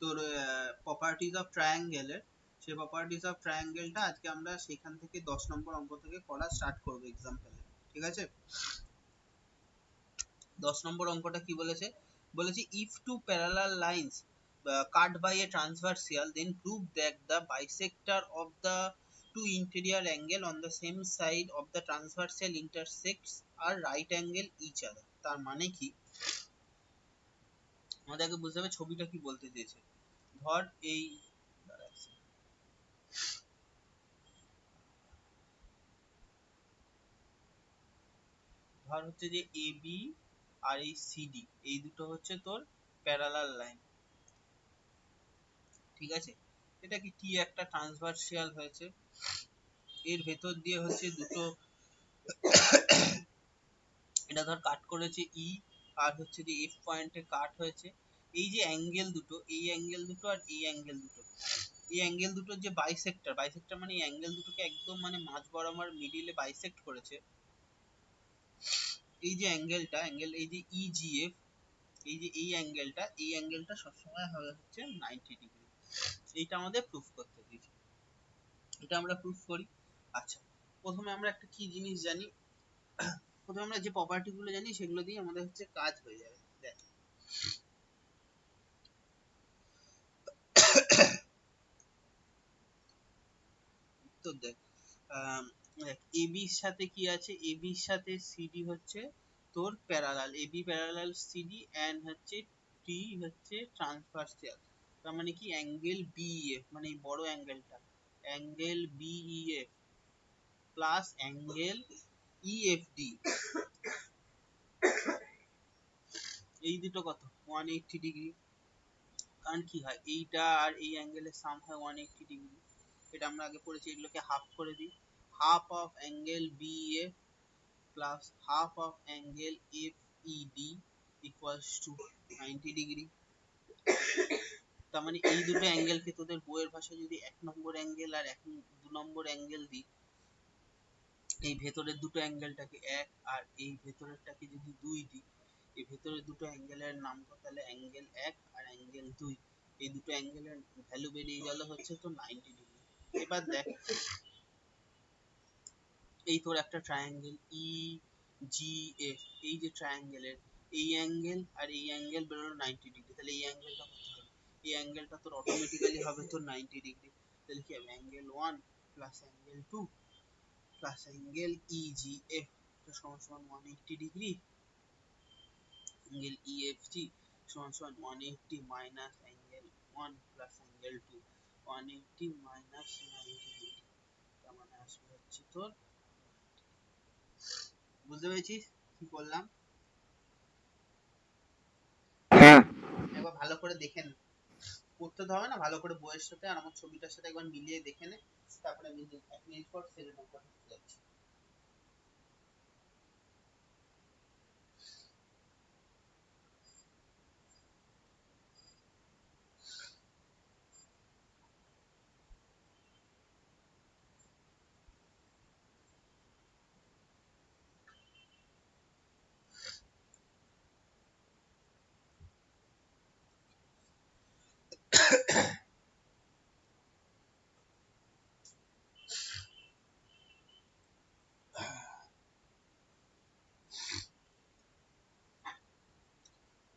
তোর properties of ট্রায়াঙ্গেলের, সেই properties of ট্রায়াঙ্গেলটা আজকে আমরা সেখান থেকে 10 নম্বর অঙ্ক থেকে করা স্টার্ট করবো এক্সাম্পলে। ঠিক আছে, 10 নম্বর অঙ্কটা কি বলেছে, বলেছে if two parallel lines cut by a transversal then prove that the bisector of the two interior angle on the same side of the transversal intersects are right angle each other। তার মানে কি, আমাদেরকে বুঝতে হবে ছবিটা কি বলতে চেয়েছে। ধর এই ধর হচ্ছে যে এ বি আর এই সিডি, এই দুটো হচ্ছে তোর প্যারালাল লাইন। ঠিক আছে, এটা কি একটা ট্রান্সভার্সিয়াল হয়েছে, এর ভেতর দিয়ে হচ্ছে দুটো এটা ধর কাট করেছে ই, আর হচ্ছে যে এফ পয়েন্টে কাট হয়েছে। এই যে অ্যাঙ্গেল দুটো, এই অ্যাঙ্গেল দুটো আর এই অ্যাঙ্গেল দুটো, এই অ্যাঙ্গেল দুটোর যে বাইসেক্টর, বাইসেক্টর মানে এই অ্যাঙ্গেল দুটোকে একদম মানে মাঝ বরাবর মিডিলে বাইসেক্ট করেছে। এই যে অ্যাঙ্গেলটা, অ্যাঙ্গেল এই যে ইজিএফ, এই যে এই অ্যাঙ্গেলটা, এই অ্যাঙ্গেলটা সবসময় হবে হচ্ছে 90 ডিগ্রি। এইটা আমাদের প্রুফ করতে দিয়েছে, এটা আমরা প্রুফ করি। আচ্ছা, প্রথমে আমরা একটা কি জিনিস জানি, প্রথমে আমরা যে প্রপার্টি গুলো জানি সেগুলো দিয়ে আমাদের হচ্ছে কাজ হয়ে যাবে। দেখ তো দেখ এবি এর সাথে কি আছে, এবি এর সাথে সিডি হচ্ছে তোর parallel, AB parallel CD and হচ্ছে টি হচ্ছে ট্রান্সভার্সিয়াল। তার মানে কি অ্যাঙ্গেল বিইএফ মানে এই বড় অ্যাঙ্গেলটা, angle BEF plus angle EFD, এই দুটো কত 180 ডিগ্রি। কারণ কি হয়, এইটা আর এই অ্যাঙ্গেলের সাম হয় 180 ডিগ্রি। এটা আমরা আগে পড়েছি, এগুলোকে হাফ করে দিই, half of angle BF plus half of angle FED equals to 90 degree. তার মানে এই দুটো অ্যাঙ্গেলকে তোদের বইয়ের ভাষায় যদি 1 নম্বর অ্যাঙ্গেল আর 2 নম্বর অ্যাঙ্গেল দিই, এই ভেতরের দুটো অ্যাঙ্গেলটাকে 1 আর এই ভেতরেরটাকে যদি 2 দিই, এই ভেতরের দুটো অ্যাঙ্গেলের নাম তো তাহলে অ্যাঙ্গেল 1 আর অ্যাঙ্গেল 2, এই দুটো অ্যাঙ্গেলের ভ্যালু বেরিয়ে গেল হচ্ছে তো 90 ডিগ্রি। এবার দেখ এই তোর একটা ট্রায়াঙ্গেল ই জি এফ, এই যে ট্রায়াঙ্গেলের এই অ্যাঙ্গেল আর এই অ্যাঙ্গেল বেরোলো 90 ডিগ্রি, তাহলে এই অ্যাঙ্গেলটা কত হবে, এই অ্যাঙ্গেলটা তোর অটোমেটিক্যালি হবে তোর 90 ডিগ্রি। তাহলে কি হবে, angle 1 plus angle 2 plus angle EGF সমান সমান 180 ডিগ্রি, অ্যাঙ্গেল ইএফজি সমান সমান 180 minus angle 1 plus angle 2, 180 minus 90 degree, তার মানে আসবে হচ্ছে তোর। বুঝতে পেরেছিস কি করলাম? একবার ভালো করে দেখে নে, করতে তো হবে না, ভালো করে বইয়ের সাথে আর আমার ছবিটার সাথে একবার মিলিয়ে দেখে নে, তারপরে আমি 1 মিনিট পর সেকেন্ড অঙ্কটা যাচ্ছি।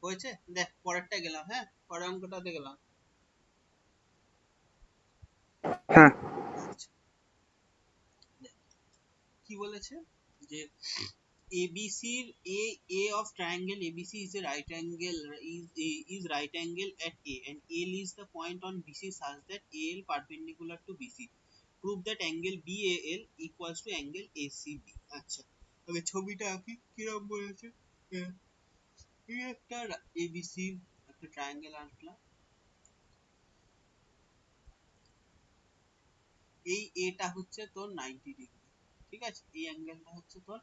হয়েছে, দেখ পরেরটা গেলাম, হ্যাঁ পরের অঙ্কটাতে গেলাম। হ্যাঁ আচ্ছা, দেখ কি বলেছে যে ABCর A of triangle ABC is a right angle is right angle at A and L is the point on BC such that AL perpendicular to BC. Prove that angle BAL equals to angle ACB. আচ্ছা, তবে ছবিটা আঁকি কিরকম বলেছে, এই একটা ABC একটা triangle আঁকলাম, এই এটা হচ্ছে তোর 90 ডিগ্রি। ঠিক আছে, এই অ্যাঙ্গেলটা হচ্ছে তোর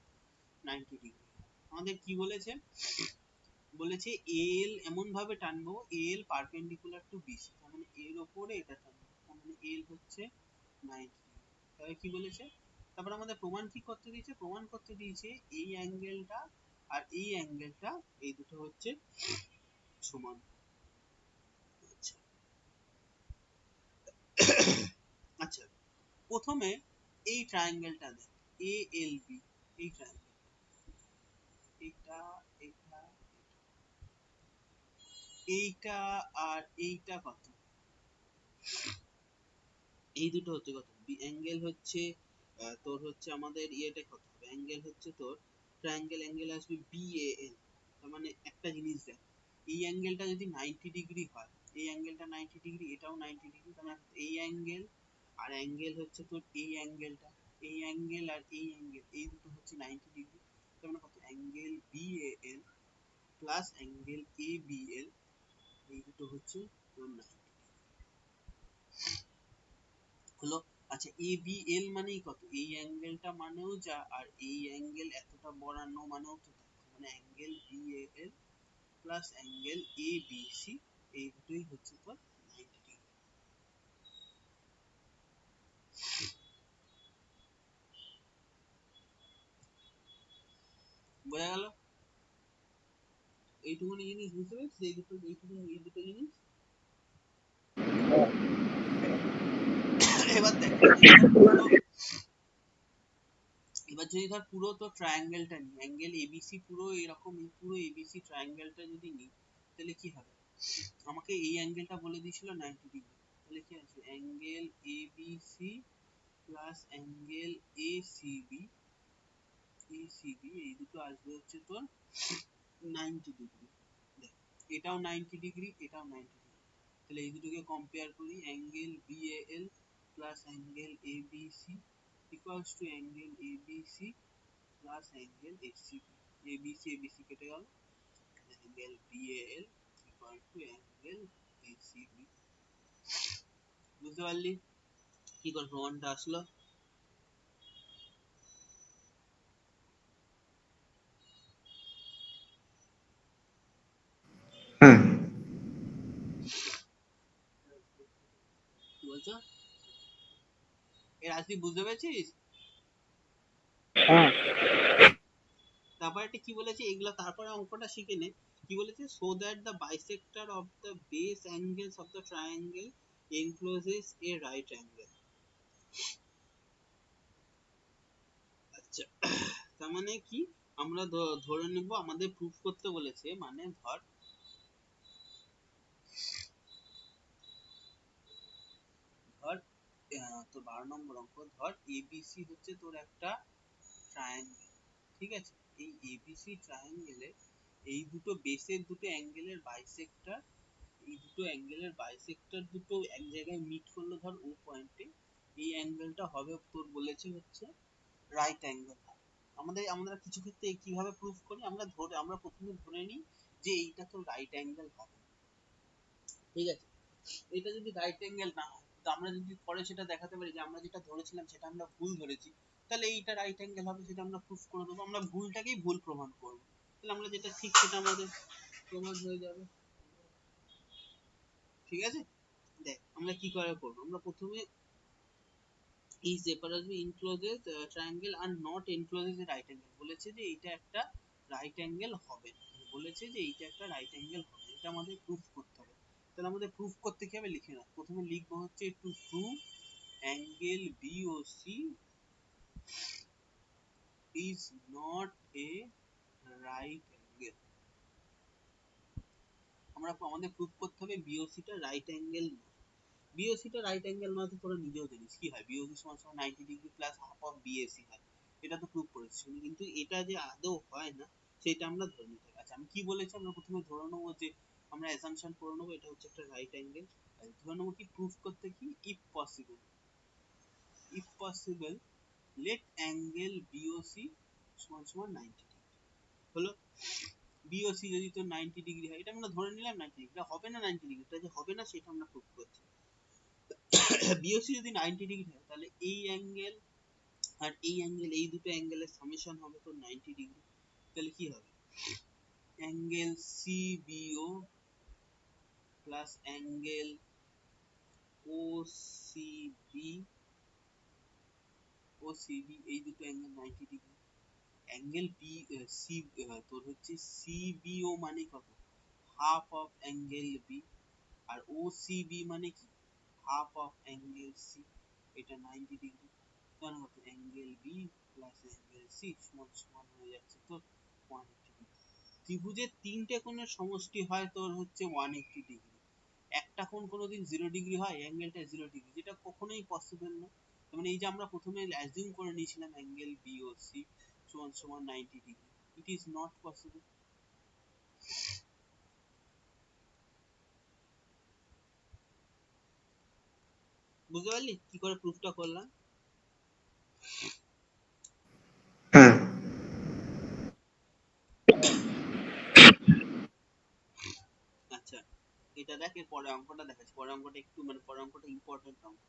90 ডিগ্রি। আমাদের কি বলেছে, বলেছে এল এমন ভাবে টানবো এল পারপেন্ডিকুলার টু বিসি, তার মানে এর উপরে এটা টানবো, তার মানে এল হচ্ছে 90 ডিগ্রি। তাহলে কি বলেছে, তারপর আমাদের প্রমাণ কি করতে দিয়েছে, প্রমাণ করতে দিয়েছে এই অ্যাঙ্গেলটা আর এই অ্যাঙ্গেলটা এই দুটো হচ্ছে সমান। আচ্ছা, প্রথমে এই ট্রায়াঙ্গেলটা দেখ, এ এল বি, এই ট্রায়াঙ্গেল, এটা এটা এইটা আর এইটা কত? এই দুটো হচ্ছে কত? অ্যাঙ্গেল হচ্ছে তোর হচ্ছে আমাদের ইয়েটা কত হবে? অ্যাঙ্গেল হচ্ছে তোর অ্যাঙ্গেল আসবে বিএএল। তার মানে একটা জিনিস দেখ, এই অ্যাঙ্গেলটা যদি 90 ডিগ্রি হয়, এই অ্যাঙ্গেলটা 90 ডিগ্রি, এটাও 90 ডিগ্রি, তার মানে এই অ্যাঙ্গেল আর অ্যাঙ্গেল হচ্ছে তোর এই অ্যাঙ্গেলটা, এই অ্যাঙ্গেল আর এই অ্যাঙ্গেল, এই দুটো হচ্ছে 90 ডিগ্রি। তার মানে কত? Angle BAL plus angle ABL, এই দুটো হচ্ছে তোর 90 হলো। আচ্ছা, এ বি এল মানেই কত? এই অ্যাঙ্গেলটা মানেও যা, আর এই অ্যাঙ্গেল এতটা বড়ানো মানেও তো তা। মানে angle B A L plus angle A B C, এই দুটোই হচ্ছে তোর 90 ডিগ্রি। বোঝা গেল? এইটুকুনি জিনিস বুঝতে পেরেছিস? এই দুটো জিনিস। এবার দেখ, এবার যদি ধর পুরো তো ট্রায়াঙ্গেলটা নিই, অ্যাঙ্গেল এবিসি পুরো এরকম, পুরো এবিসি ট্রায়াঙ্গেলটা যদি নিই, তাহলে কি হবে? আমাকে এই অ্যাঙ্গেলটা বলে দিয়েছিল 90 ডিগ্রি, তাহলে কি আছে? Angle ABC plus angle ACB, ACB এই দুটো আসবে হচ্ছে তোর 90 ডিগ্রি। দেখ, এটাও 90 ডিগ্রি, এটাও 90 ডিগ্রি, তাহলে এই দুটোকে কম্পেয়ার করি। Angle BAL plus angle ABC equals to angle ABC plus angle ACB. ABC ABC কেটে গেল, angle BAL equal to angle ACB. বুঝতে পারলি কি করে প্রমাণটা আসলো? হুম। কি বলছো? এর আসলি বুঝতে পেরেছিস? হ্যাঁ। তারপর এটা কি বলেছে, এগুলা তারপরে অঙ্কটা শিখে নে। কি বলেছে? So that the bisector of the base angles of the triangle encloses a right angle. আচ্ছা, তার মানে কি? আমরা ধরে নেব, আমাদের প্রুফ করতে বলেছে, মানে ধর ধর তো 12 নম্বর অঙ্ক, ধর এবিসি হচ্ছে তোর একটা ট্রায়াঙ্গেল, ঠিক আছে? এই এবিসি ট্রায়াঙ্গেলে এই দুটো বেসের দুটো অ্যাঙ্গেলের বাইসেক্টর, এই দুটো অ্যাঙ্গেলের বাইসেক্টর দুটো এক জায়গায় মিট করলো ধর ও পয়েন্টে, এই অ্যাঙ্গেলটা হবে তোর বলেছে হচ্ছে রাইট অ্যাঙ্গেল। আমরা কিছু ক্ষেত্রে কিভাবে প্রুফ করি, আমরা প্রথমে ধরে নিই যে এইটা তো রাইট অ্যাঙ্গেল হবে, ঠিক আছে? এটা যদি রাইট অ্যাঙ্গেল না হয়, তো আমরা যদি পরে সেটা দেখাতে পারি যে আমরা যেটা ধরেছিলাম সেটা আমরা ভুল ধরেছি, তাহলে এইটা রাইট অ্যাঙ্গেল হবে, সেটা আমরা প্রুফ করে দেবো। আমরা ভুলটাকেই ভুল প্রমাণ করব, তাহলে আমরা যেটা ঠিক সেটা আমাদের প্রমাণ হয়ে যাবে, ঠিক আছে? দেখ আমরা কি করে করবো, আমরা প্রথমে এই separately encloses triangle R not encloses a right angle বলেছে যে এইটা একটা রাইট অ্যাঙ্গেল হবে না, বলেছে যে এইটা একটা রাইট অ্যাঙ্গেল হবে, এটা আমাদের প্রুফ করতে হবে। তাহলে আমাদের প্রুফ করতে কি হবে, লিখে নাও। প্রথমে লিখবো হচ্ছে to prove angle BOC is not a right angle। আমাদের প্রুফ করতে হবে বিওসি টা রাইট অ্যাঙ্গেল নয়। বিওসি টা রাইট অ্যাঙ্গেল মানে তো তোরা নিজেও জানিস কি হয়, বিওসি সমান সমান 90 degree plus half of BAC হয়, এটা তো প্রুফ করেছিস। কিন্তু এটা যে আদৌ হয় না সেটা আমরা ধরে নিতে হবে। আচ্ছা, আমি কি বলেছি, আমরা প্রথমে ধরে নেবো যে, আমরা অ্যাসাম্পশন করে নেবো এটা হচ্ছে একটা রাইট অ্যাঙ্গেল। ধরে নেবো কি, প্রুফ করতে কি, if possible let angle BOC সমান সমান 90 ডিগ্রি। হলো, বিওসি যদি তো 90 ডিগ্রি হয়, এটা আমরা ধরে নিলাম 90 ডিগ্রি, এটা হবে না 90 ডিগ্রি, এটা যে হবে না সেটা আমরা প্রুফ করছি। বিওসি যদি 90 ডিগ্রি হয়, তাহলে এই অ্যাঙ্গেল আর এই অ্যাঙ্গেল, এই দুটো অ্যাঙ্গেলের সামেশন হবে তো 90 ডিগ্রি। তাহলে কি হবে, angle CBO plus angle OCB, এই দুটো angle 90 degree. Angle B C তোর হচ্ছে সিবিও মানে কত, হাফ অফ অ্যাঙ্গেল বি, আর ওসিবি মানে কি, হাফ অফ অ্যাঙ্গেল সি। এটা 90 ডিগ্রি, তার মতো angle B plus angle C সমান সমান হয়ে যাচ্ছে তোর 180 ডিগ্রি। ত্রিভুজের তিনটে কোণের সমষ্টি হয় তোর হচ্ছে 180 ডিগ্রি। একটা কোণ কোনোদিন 0 ডিগ্রি হয়, অ্যাঙ্গেলটা 0 ডিগ্রি, যেটা কখনোই পসিবল না। মানে এই যে আমরা প্রথমে অ্যাজিউম করে নিয়েছিলাম অ্যাঙ্গেল বি ও সি সমান সমান 90 degree, it is not possible. বুঝতে পারলি কি করে প্রুফটা করলাম? হ্যাঁ আচ্ছা, এটা দেখ, এর পরের অঙ্কটা দেখাচ্ছি। পরের অঙ্কটা একটু মানে পরের অঙ্কটা ইম্পর্টেন্ট অঙ্ক।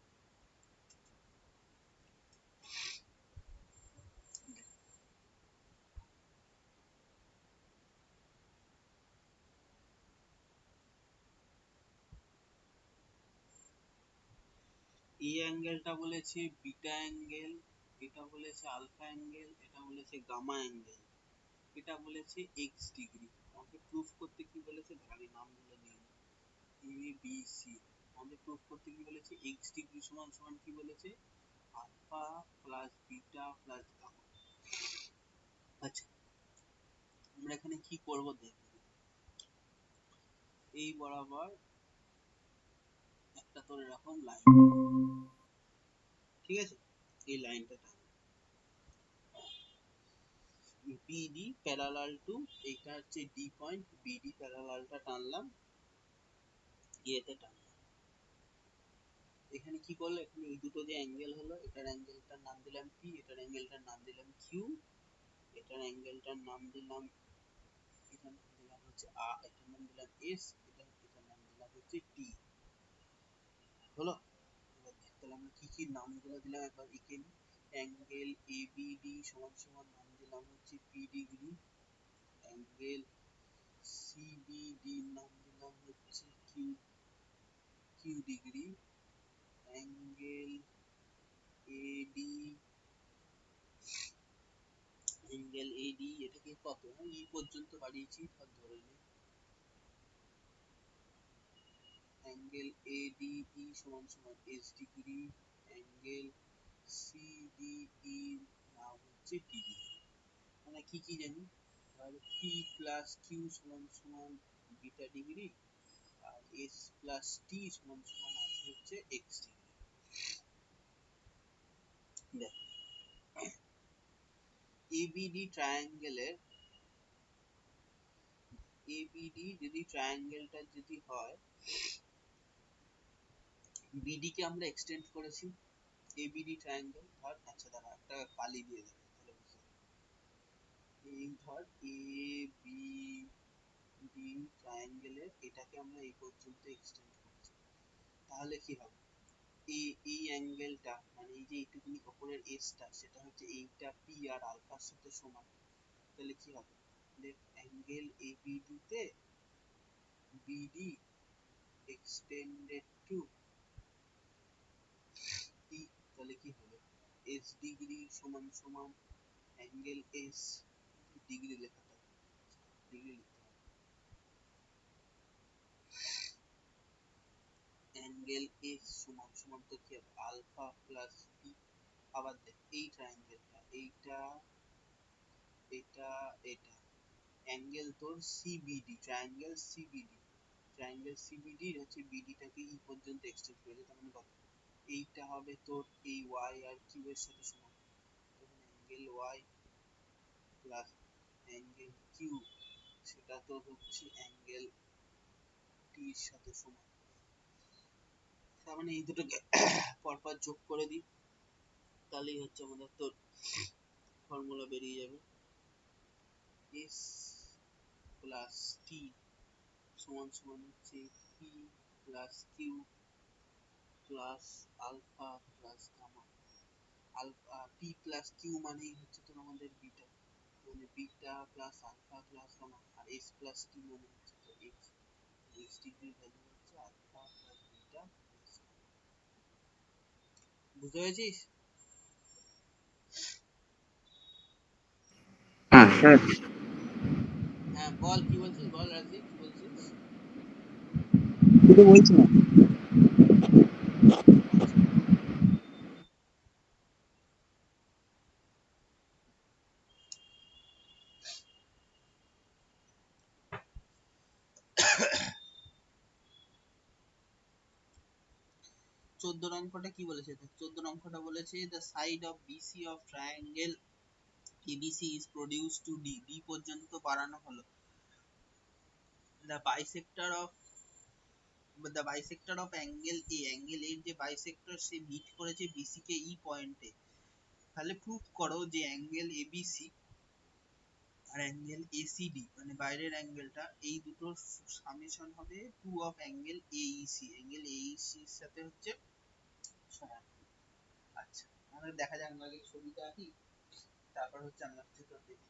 এই অ্যাঙ্গেলটা বলেছে বিটা অ্যাঙ্গেল, এটা বলেছে আলফা অ্যাঙ্গেল, এটা বলেছে গামা অ্যাঙ্গেল, এটা বলেছে এক্স ডিগ্রি। আমাকে প্রুফ করতে কি বলেছে, আমি নামগুলো নিয়ে নিই। A B C. আমাদের প্রুফ করতে কি বলেছে, এক্স ডিগ্রি সমান সমান কি বলেছে, alpha plus beta plus gamma. আচ্ছা, আমরা এখানে কি করব দেখব। এই বরাবর একটা তোর এরকম লাইন, ঠিক আছে, এই লাইনটা বিডি প্যারালাল টু, এইটা হচ্ছে ডি পয়েন্ট, বিডি প্যারালালটা টানলাম, এতে টানলাম। এখানে কি করলো, এখানে এই দুটো যে অ্যাঙ্গেল হলো, এটার অ্যাঙ্গেলটার নাম দিলাম পি, এটার অ্যাঙ্গেলটার নাম দিলাম কিউ, এটার অ্যাঙ্গেলটার নাম দিলাম, এটার নাম দিলাম হচ্ছে এটার নাম দিলাম এস, এটার নাম দিলাম হচ্ছে টি। হলো? এবার তাহলে আমরা কি কি নামগুলো দিলাম একবার এঁকে নিই। অ্যাঙ্গেল এবিডি সমান সমান নাম দিলাম হচ্ছে পি ডিগ্রি, অ্যাঙ্গেল সিবিডি নাম দিলাম হচ্ছে কিউ কিউ ডিগ্রি, অ্যাঙ্গেল এডি এটাকে কত, এই পর্যন্ত বাড়িয়েছি ধরে নে। অ্যাঙ্গেল এডিই সমান সমান এস ডিগ্রি, অ্যাঙ্গেল সিডিই নাম হচ্ছে ডি ডিগ্রি। মানে কি কি জানি, তাহলে পি প্লাস কিউ সমান সমান বিটা ডিগ্রি, আর এস প্লাস টি সমান সমান আসবে হচ্ছে এক্স ডিগ্রি। দেখ, এবিডি ট্রায়াঙ্গেলের, এবিডি যদি ট্রায়াঙ্গেলটা যদি হয়, বিডি কে আমরা এক্সটেন্ড করেছি, এবিডি ট্রায়াঙ্গেল ধর, আচ্ছা দাঁড়া একটা কালি দিয়ে দেবে তাহলে বুঝতে পারবি। এই ধর এ বি ডি ট্রায়াঙ্গেলের এটাকে আমরা এই পর্যন্ত এক্সটেন্ড করেছি, তাহলে কি হবে, এই অ্যাঙ্গেলটা মানে এই যে এইটুকুনি উপরের এসটা, সেটা হচ্ছে এইটা পি আর আলফার সাথে সমান। তাহলে কি হবে, দেখ অ্যাঙ্গেল এবিডি তে বিডি এক্সটেন্ডেড টু টি, তাহলে কি হবে, এস ডিগ্রি সমান সমান অ্যাঙ্গেল এস, ডিগ্রি লেখাটা ডিগ্রি লিখতে হবে, অ্যাঙ্গেল এস সমান সমান তো কি হবে, আলফা প্লাস বি। আবার দেখ এই ট্রায়াঙ্গেলটা, এইটা এটা এটা অ্যাঙ্গেল তোর সিবিডি, ট্রায়াঙ্গেল সিবিডি হচ্ছে বিডিটাকে ই পর্যন্ত এক্সটেন্ড করেছে, তার মানে কত, এইটা হবে তোর এই ওয়াই আর কিউ এর সাথে সমান, তখন angle Y plus angle Q সেটা তো হচ্ছে অ্যাঙ্গেল টি এর সাথে সমান। তার মানে এই দুটোকে পরপর যোগ করে দিই, তাহলেই হচ্ছে আমাদের তোর ফর্মুলা বেরিয়ে যাবে, এস প্লাস টি সমান সমান হচ্ছে P plus Q plus alpha plus gamma. Alpha P plus Q মানেই হচ্ছে তোর আমাদের বিটা, মানে beta plus alpha plus gamma, আর এস প্লাস টি মানে হচ্ছে তোর এক্স, এক্স ডিগ্রির ভ্যালু হচ্ছে alpha plus beta plus gamma. বুঝতে পেরেছিস? হ্যাঁ হ্যাঁ হ্যাঁ বল কি বলছিস, বল রাজি কি বলছিস? কিছু বলছি না। আচ্ছা, 14 অঙ্কটা কি বলেছে? 14 অঙ্কটা বলেছে the side of BC of triangle ABC is produced to D পর্যন্ত বাড়ানো হলো। the bisector of angle A, angle এর যে বাইসেক্টর সে মিট করেছে BC কে E পয়েন্টে। তাহলে প্রুফ করো যে অ্যাঙ্গেল ABC আর অ্যাঙ্গেল ACD মানে বাইরের অ্যাঙ্গেলটা, এই দুটোর সামেশন হবে 2 of angle AEC। Angle AEC এর সাথে হচ্ছে সমান। আচ্ছা, আমাদের দেখা যাক, আমরা আগে ছবিটা আঁকি, তারপর হচ্ছে আমরা চিত্র দেখি।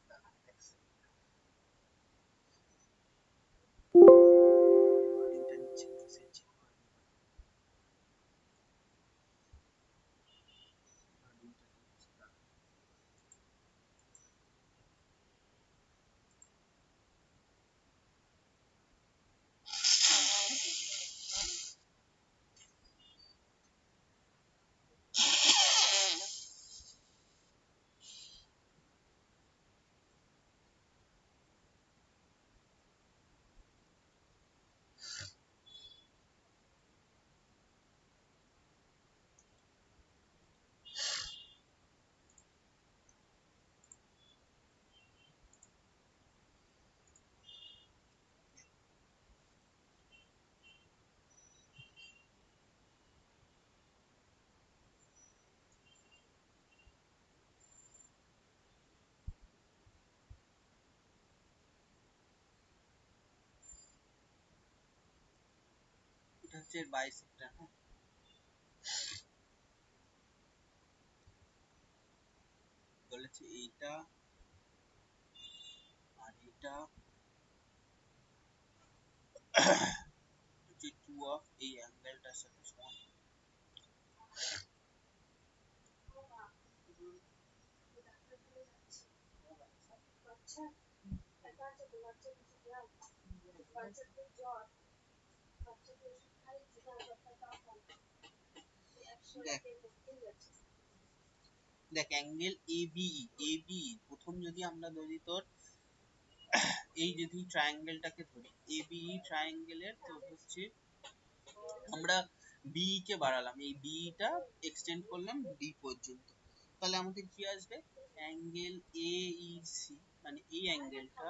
রেকর্ডিংটা নিচ্ছে একটু সেট চেক করে নিই। রেকর্ডিংটা নিচ্ছে দাঁড়া। এটা হচ্ছে বাইসেক্টর। হ্যাঁ, বলেছে এইটা আর এটা হচ্ছে 2 অফ এই অ্যাঙ্গেলটার সাথে সমান। দেখ অ্যাঙ্গেল ABE প্রথম যদি আমরা ধরি তোর, এই যদি ট্রায়াঙ্গেলটাকে ধরি ABE ট্রায়াঙ্গেলের, তো হচ্ছে আমরা BE কে বাড়ালাম, এই BE টা এক্সটেন্ড করলাম D পর্যন্ত। তাহলে আমাদের কি আসবে? অ্যাঙ্গেল AEC মানে এই অ্যাঙ্গেলটা,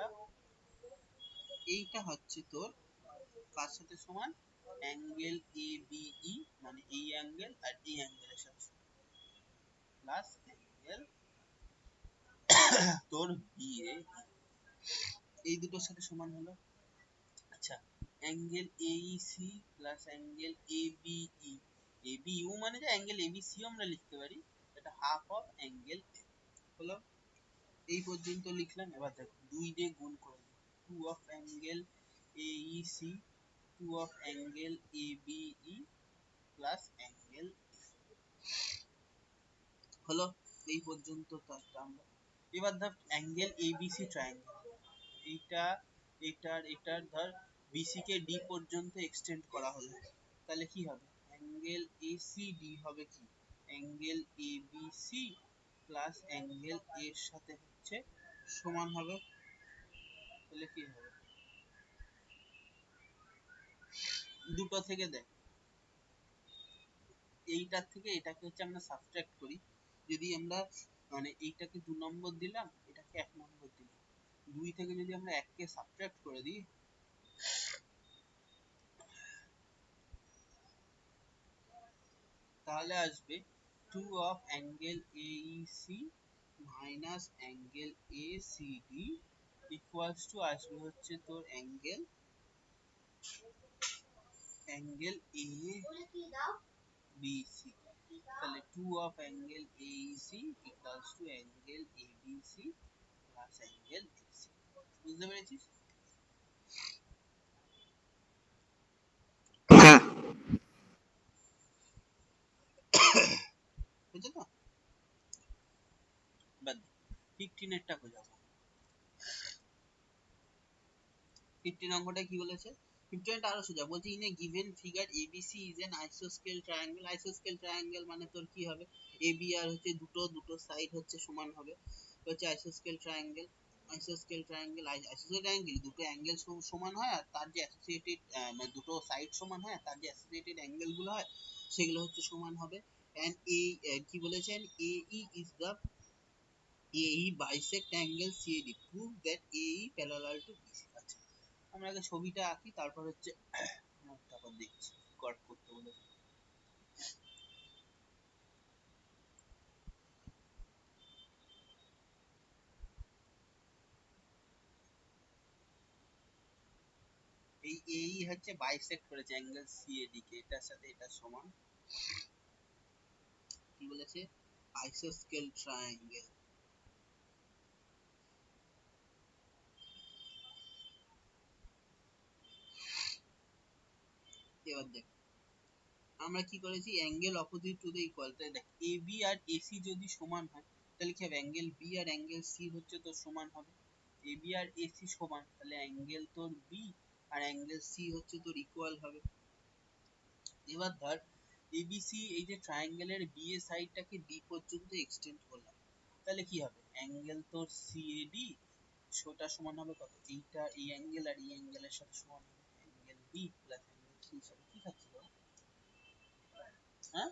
এইটা হচ্ছে তোর কার সাথে সমান? অ্যাঙ্গেল ABE মানে এই অ্যাঙ্গেল আর এই অ্যাঙ্গেলের সাথে প্লাস অ্যাঙ্গেল তোর BA, এই দুটোর সাথে সমান হলো। আচ্ছা, angle AEC plus angle ABE, ABU মানে যে অ্যাঙ্গেল ABC ও আমরা লিখতে পারি, এটা হাফ অফ অ্যাঙ্গেল হলো। এই পর্যন্ত লিখলাম। এবার দেখো 2 দিয়ে গুণ করে দিই, 2 of angle AEC 2 of angle ABE plus angle হলো। এই পর্যন্ত আমরা এবার ধর অ্যাঙ্গেল ABC ট্রায়াঙ্গেল, এইটা এটার ধর BC কে D পর্যন্ত এক্সটেন্ড করা হলো, তাহলে কি হবে? অ্যাঙ্গেল ACD হবে কি? অ্যাঙ্গেল ABC প্লাস অ্যাঙ্গেল এর সাথে হচ্ছে সমান হবে। তাহলে কি হবে? দুটো থেকে দেখ, এইটার থেকে এটাকে হচ্ছে আমরা সাবট্রাক্ট করি। যদি আমরা মানে এইটাকে 2 নম্বর দিলাম, এটাকে 1 নম্বর দিলাম, 2 থেকে যদি আমরা 1 কে সাবট্রাক্ট করে দিই, তাহলে আসবে 2 of angle AEC minus angle ACD equals to আসবে হচ্ছে তোর অ্যাঙ্গেল ABC। তাহলে 2 of angle AEC equals to angle ABC plus angle BC। বুঝতে পেরেছিস? হ্যাঁ, বুঝছো তো? বাদ 15 এরটা বোঝাবো। 15 অঙ্কটা কি বলেছে? 15 টা আরো সোজা বলছে, in a given figure ABC is an আইসোস্কেল ট্রায়াঙ্গেল। আইসোস্কেল ট্রায়াঙ্গেল মানে তোর কি হবে? AB আর হচ্ছে দুটো সাইড হচ্ছে সমান হবে, হচ্ছে আইসোস্কেল ট্রায়াঙ্গেল। আইসোস্কেল ট্রায়াঙ্গেল দুটো অ্যাঙ্গেল সমান হয়, আর তার যে অ্যাসোসিয়েটেড মানে দুটো সাইড সমান হয়, আর তার যে অ্যাসোসিয়েটেড অ্যাঙ্গেল গুলো হয় সেগুলো হচ্ছে সমান হবে। and a কি বলেছেন, AE is the AE bisect angle CAD, prove that AE parallel to BC। আচ্ছা, আমরা আগে ছবিটা আঁকি, তারপর হচ্ছে তারপর দেখছি কট করতে বলেছে। এই AE হচ্ছে বাইসেক্ট করেছে অ্যাঙ্গেল CAD কে, এটার সাথে এটা সমান। কি বলেছে, আইসোস্কেল ট্রায়াঙ্গেল। এবার দেখ আমরা কি করেছি, angle opposite to the equal. তাই দেখ AB আর AC যদি সমান হয় তাহলে কি হবে, অ্যাঙ্গেল B আর অ্যাঙ্গেল C হচ্ছে তোর সমান হবে। AB আর AC সমান, তাহলে অ্যাঙ্গেল তোর B আর অ্যাঙ্গেল C হচ্ছে তোর ইকুয়াল হবে। এবার ধর ABC এই যে ট্রায়াঙ্গেলের B এর সাইডটাকে D পর্যন্ত এক্সটেন্ড করলাম, তাহলে কি হবে, অ্যাঙ্গেল তোর CAD সেটা সমান হবে কত, এইটা এই অ্যাঙ্গেল আর এই অ্যাঙ্গেলের সাথে সমান হবে angle B plus angle C এর সাথে। কি খাচ্ছি বল, হ্যাঁ?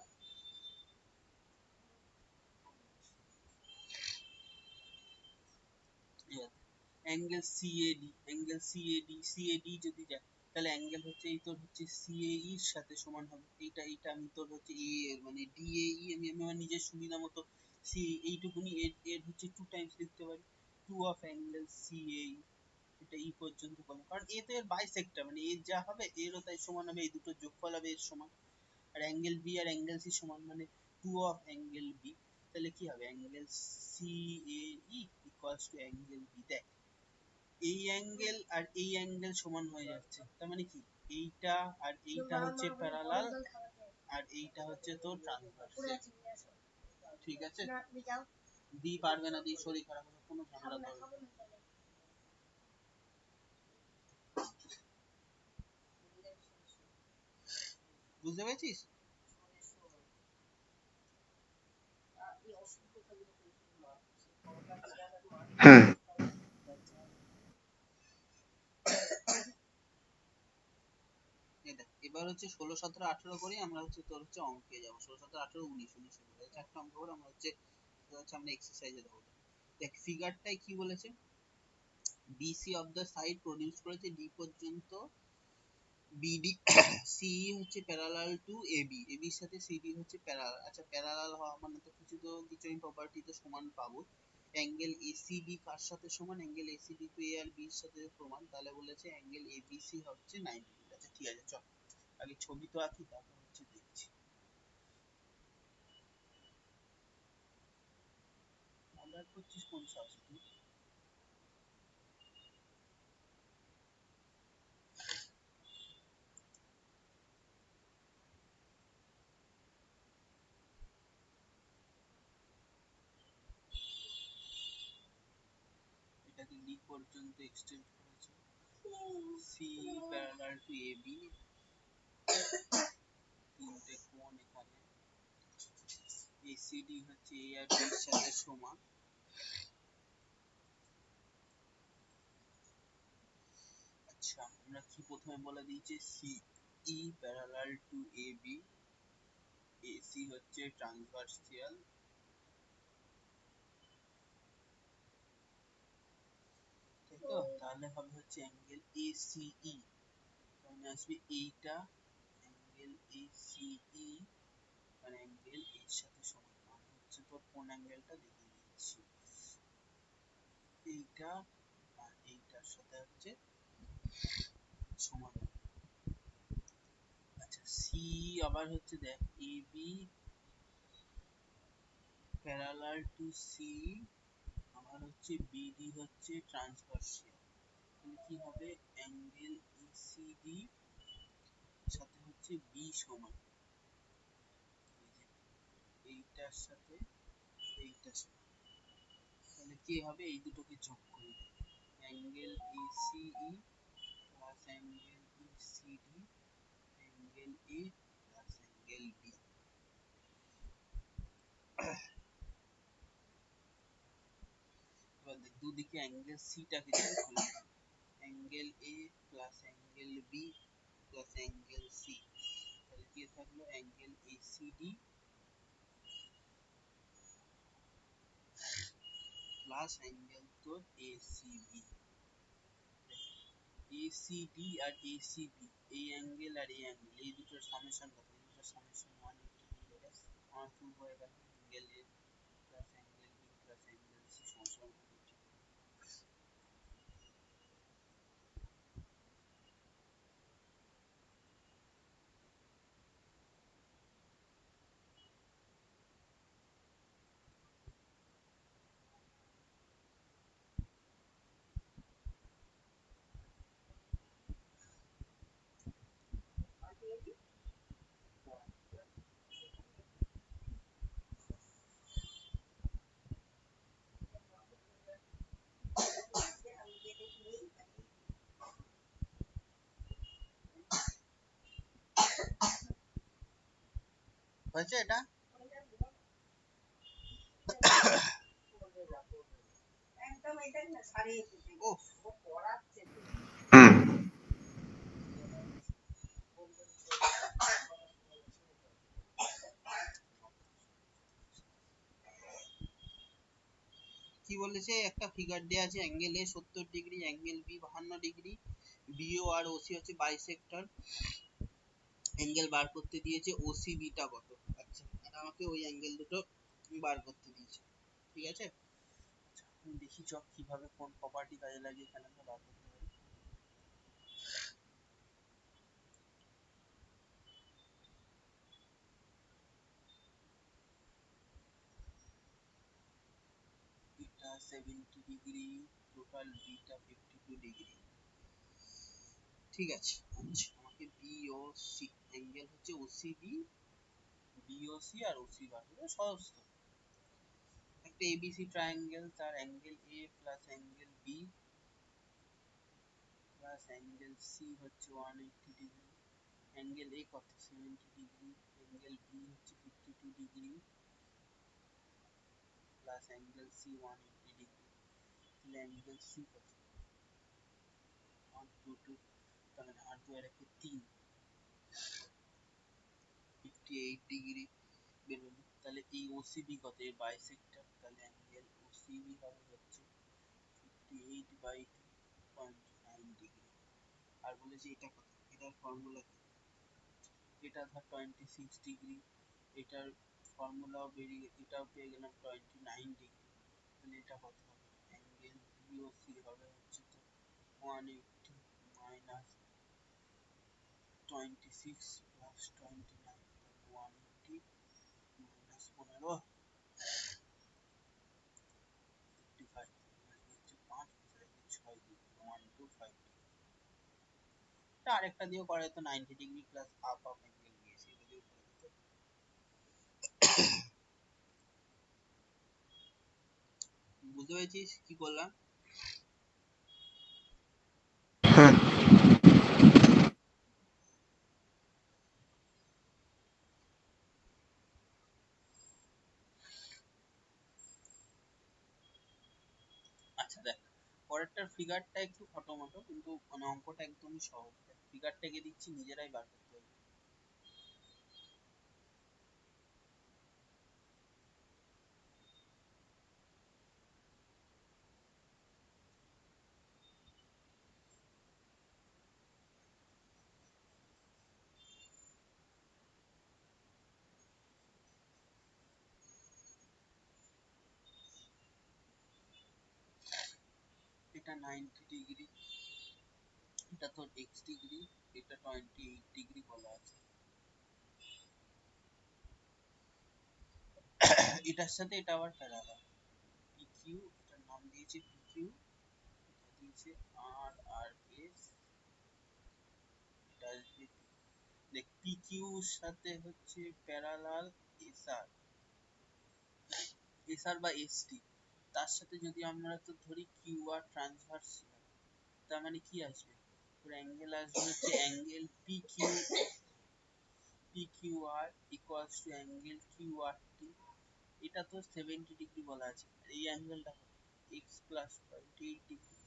অ্যাঙ্গেল CAD যদি যায় তাহলে অ্যাঙ্গেল হচ্ছে এই তোর হচ্ছে CAE এর সাথে সমান হবে। এইটা আমি তোর হচ্ছে A মানে DAE আমি আমার নিজের সুবিধা মতো এইটুকুনি এর হচ্ছে 2 টাইমস লিখতে পারি, 2 অফ অ্যাঙ্গেল CAE। এটা ই পর্যন্ত করলাম কারণ এ তো এর বাইসেক্টর, মানে এর যা হবে এরও তাই সমান হবে, এই দুটো যোগফল হবে এর সমান। আর অ্যাঙ্গেল B আর অ্যাঙ্গেল C সমান মানে 2 অফ অ্যাঙ্গেল B। তাহলে কি হবে, angle CAE equals to angle B। দেখ এই অ্যাঙ্গেল আর এই অ্যাঙ্গেল সমান হয়ে যাচ্ছে, তার মানে কি এইটা আর এইটা হচ্ছে প্যারালাল আর এইটা হচ্ছে তোর ট্রান্সভার্সাল। ঠিক আছে, দি পারবে না, দি শরীর খারাপ হবে, কোনো ঝামেলা করবে না। বুঝতে পেরেছিস? হ্যাঁ এবার হচ্ছে 16, 17, 18 করি আমরা, হচ্ছে তোর হচ্ছে অঙ্কে যাবো। 16, 17, 18, 19 চারটা অঙ্ক করে আমরা হচ্ছে আমরা এক্সারসাইজে দেবো। দেখ ফিগারটাই কি বলেছে, BC of the side produce করেছে D পর্যন্ত, BD CE হচ্ছে প্যারালাল টু AB, AB এর সাথে CD হচ্ছে প্যারালাল। আচ্ছা প্যারালাল হওয়া মানে তো কিছু আমি প্রপার্টি তো সমান পাবো। অ্যাঙ্গেল ACD কার সাথে সমান, অ্যাঙ্গেল ACD তো A আর B এর সাথে সমান, তাহলে বলেছে অ্যাঙ্গেল ABC হচ্ছে 90 ডিগ্রি। আচ্ছা ঠিক আছে, চল আগে ছবি তো আঁকি তারপর হচ্ছে দেখছি। অর্ডার করছিস কোন সাবজেক্ট? এটাকে D পর্যন্ত এক্সটেন্ড করেছে, C প্যারালাল টু AB, তিনটে কোণ এখানে, ACD হচ্ছে A আর B এর সাথে সমান। আচ্ছা আমরা কি প্রথমে বলে দিয়েছি, CE parallel to AB, AC হচ্ছে ট্রান্সভার্সিয়াল, তাই তো? তাহলে হবে হচ্ছে অ্যাঙ্গেল ACE মানে আসবে এইটা, অ্যাঙ্গেল ACE মানে অ্যাঙ্গেল এর সাথে সমান। আমি হচ্ছে তোর কোন অ্যাঙ্গেলটা দেখিয়ে দিচ্ছি, এইটা আর এইটার সাথে হচ্ছে সমান। আচ্ছা সি আবার হচ্ছে দেখ AB প্যারালাল টু সি, আমার হচ্ছে BD হচ্ছে ট্রান্সভার্সিয়াল, তাহলে কি হবে অ্যাঙ্গেল ECD সাথে হচ্ছে B সমান, এই যে এইটার সাথে এইটার সমান। তাহলে কি হবে, এই দুটোকে যোগ করে দিই, angle ACE plus angle ECD angle A plus angle B। এবার দেখ দুদিকে অ্যাঙ্গেল সিটাকে যোগ করলাম, angle A plus angle B plus angle C, তাহলে কি থাকবে হলো অ্যাঙ্গেল এসিডি প্লাস অ্যাঙ্গেল তোর এসিবি। এসিডি আর এসিবি এই অ্যাঙ্গেল আর এই অ্যাঙ্গেল এই দুটোর সামেশন কত? এই দুটোর সামেশন 180 ডিগ্রি ব্যাস। আমার প্রুভ হয়ে গেল angle A plus angle B plus angle C সমান 180। হয়েছে এটা? ওহ হুম কি বলেছে, একটা ফিগার দেয়া আছে angle A 70 degree, angle B 52 degree, BO আর ওসি হচ্ছে বাইসেক্টর, অ্যাঙ্গেল বার করতে দিয়েছে, ওসি বিটা কত। আচ্ছা, আর আমাকে ওই অ্যাঙ্গেল দুটো বার করতে দিয়েছে, ঠিক আছে। আমি দেখি চ কিভাবে কোন প্রপার্টি কাজে লাগিয়ে এখানে আমরা বার করতে পারি। এটা 70 ডিগ্রি, টোটাল বিটা 52 ডিগ্রি, ঠিক আছে। আচ্ছা, আমাকে বিওসি অ্যাঙ্গেল হচ্ছে ওসিবি, বিওসি আর ওসি বার করতে সহজ তো। একটা এবিসি ট্রায়াঙ্গেল, তার angle A plus angle B plus angle C হচ্ছে 180 ডিগ্রি, অ্যাঙ্গেল এ কত 70 ডিগ্রি, অ্যাঙ্গেল বি হচ্ছে 52 degree plus angle C 180 degree, তাহলে অ্যাঙ্গেল সি কত 122, তার মানে 8 2 একে 3, 58 ডিগ্রি বেরোলো। তাহলে এই ওসিবি কত, এর বাইসেক্টর, তাহলে অ্যাঙ্গেল ওসিবি হবে হচ্ছে 58/2 ডিগ্রি। আর বলেছি এটা কত, এটার ফর্মুলা কি, এটা ধর 26 ডিগ্রি, এটার ফর্মুলাও বেরিয়ে, এটাও পেয়ে গেলাম 29 ডিগ্রি, তাহলে এটা কত হবে, অ্যাঙ্গেল বিওসি হবে হচ্ছে তো 180 মাইনাস 26 প্লাস 29, তাহলে 180 মাইনাস 15 55, মানে হচ্ছে 5 6 ডিগ্রি 125 ডিগ্রি। এটা আরেকটা দিয়েও করা যেত, 90 degree plus half of angle BAC, এটা দিয়েও করা যেত। বুঝতে পেরেছিস কি করলাম? হুম আচ্ছা দেখ, পরেরটার ফিগারটা একটু খটোমটো, কিন্তু মানে অঙ্কটা একদমই সহজ। ফিগারটাকে দিচ্ছি, নিজেরাই বার করতে হবে। এটা 90 ডিগ্রি, এটা তোর এক্স ডিগ্রি, এটা 28 ডিগ্রি বলা আছে। এটার সাথে এটা আবার প্যারালাল, পিকিউ, এটার নাম দিয়েছে পিকিউ, এটা দিয়েছে আর আর এস, এটা আসবে দেখ পিকিউ সাথে হচ্ছে প্যারালাল এসআর, এসআর বা এসটি, তার সাথে যদি আমরা তো ধরি কিউ আর ট্রান্সভার্স, তার মানে কি আসবে, তোর অ্যাঙ্গেল আসবে হচ্ছে angle PQR equals to angle QRT। এটা তো 70 ডিগ্রি বলা আছে, আর এই অ্যাঙ্গেলটা কত, x প্লাস 28 ডিগ্রি,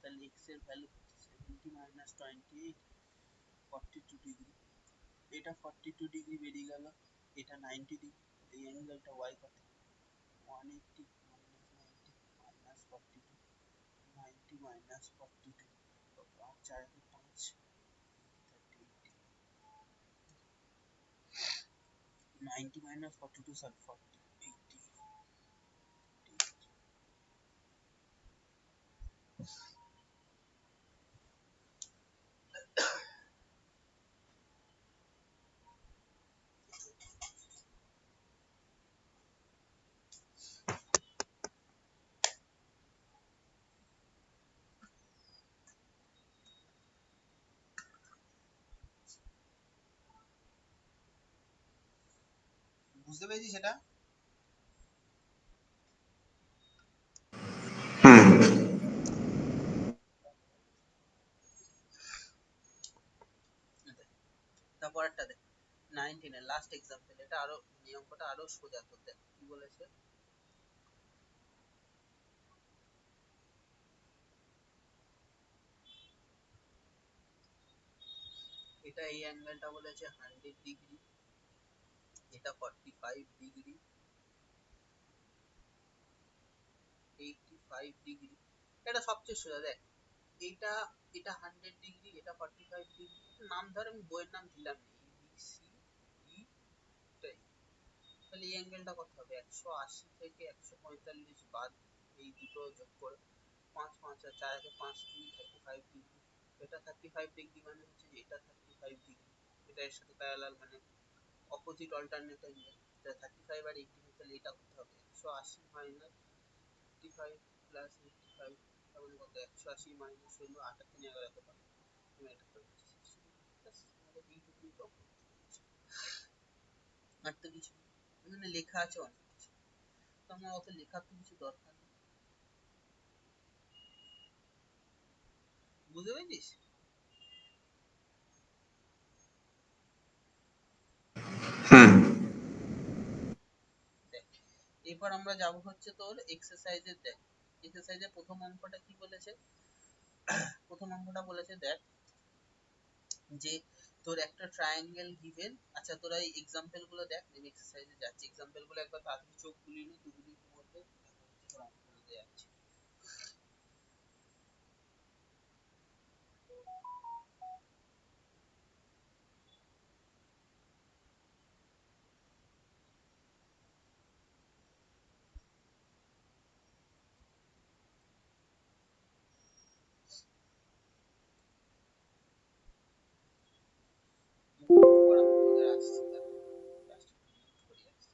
তাহলে x এর ভ্যালু কত, 70 মাইনাস 28 42 ডিগ্রি। এটা 42 ডিগ্রি বেরিয়ে গেল, এটা 90 ডিগ্রি, এই অ্যাঙ্গেলটা y কত? 180 মাইনাস 90 মাইনাস 42, 90 মাইনাস 42 কত? 4 একে 5, 38 90 মাইনাস 42 সরি 40 80 বুঝতে পেরেছিস সেটা? হুম তারপরটা দেখ 19 এর লাস্ট এক্সাম্পল, এটা আরো অঙ্কটা আরো সোজা। তো দেখ কি বলেছে, এটা এই অ্যাঙ্গেলটা বলেছে 100 ডিগ্রি, এটা 45 ডিগ্রি, 85 ডিগ্রি। এটা সবচেয়ে সোজা দেখ, এটা এটা 100 ডিগ্রি, এটা 45 ডিগ্রি, নাম ধর আমি বইয়ের নাম দিলাম এ বি সি ডি, তাহলে এই অ্যাঙ্গেলটা কত হবে? 180 থেকে 145 বাদ, এই দুটো যোগ করে 5 5 আর 4 একে 5 3 35 ডিগ্রি। এটা 35 ডিগ্রি মানে হচ্ছে যে এটা 35 ডিগ্রি, এটা এর সাথে প্যারালাল মানে অপোজিট অল্টারনেট অ্যাঙ্গেল। এটা 35 আর 80, তাহলে এটা কত হবে? 180 মাইনাস 55 প্লাস 85, তার মানে কত? 180 মাইনাস হলো 8 আর 3 11 কত? তুমি এটা করে 60 ডিগ্রি। ব্যাস, আমাদের এইটুকুই প্রবলেম। আর তো কিছু না। এখানে লেখা আছে অনেক কিছু, তো আমার অত লেখার তো কিছু দরকার নেই। বুঝতে পেরেছিস? হুম দেখ, এরপর আমরা যাব হচ্ছে তোর এক্সারসাইজের। দেখ এক্সারসাইজের প্রথম অঙ্কটা কি বলেছে, প্রথম অঙ্কটা বলেছে দেখ যে তোর একটা ট্রায়াঙ্গেল গিভেন। আচ্ছা তোরা এই এক্সাম্পল গুলো দেখ, আমি এক্সারসাইজে যাচ্ছি, এক্সাম্পল গুলো একবার তাড়াতাড়ি চোখ বুলিয়ে নে, 2 মিনিটের মধ্যে তোর অঙ্ক করতে যাচ্ছি। দু মিনিট পর আমি তোদের আসছি, দাঁড়া জাস্ট মিউট করে আসছি।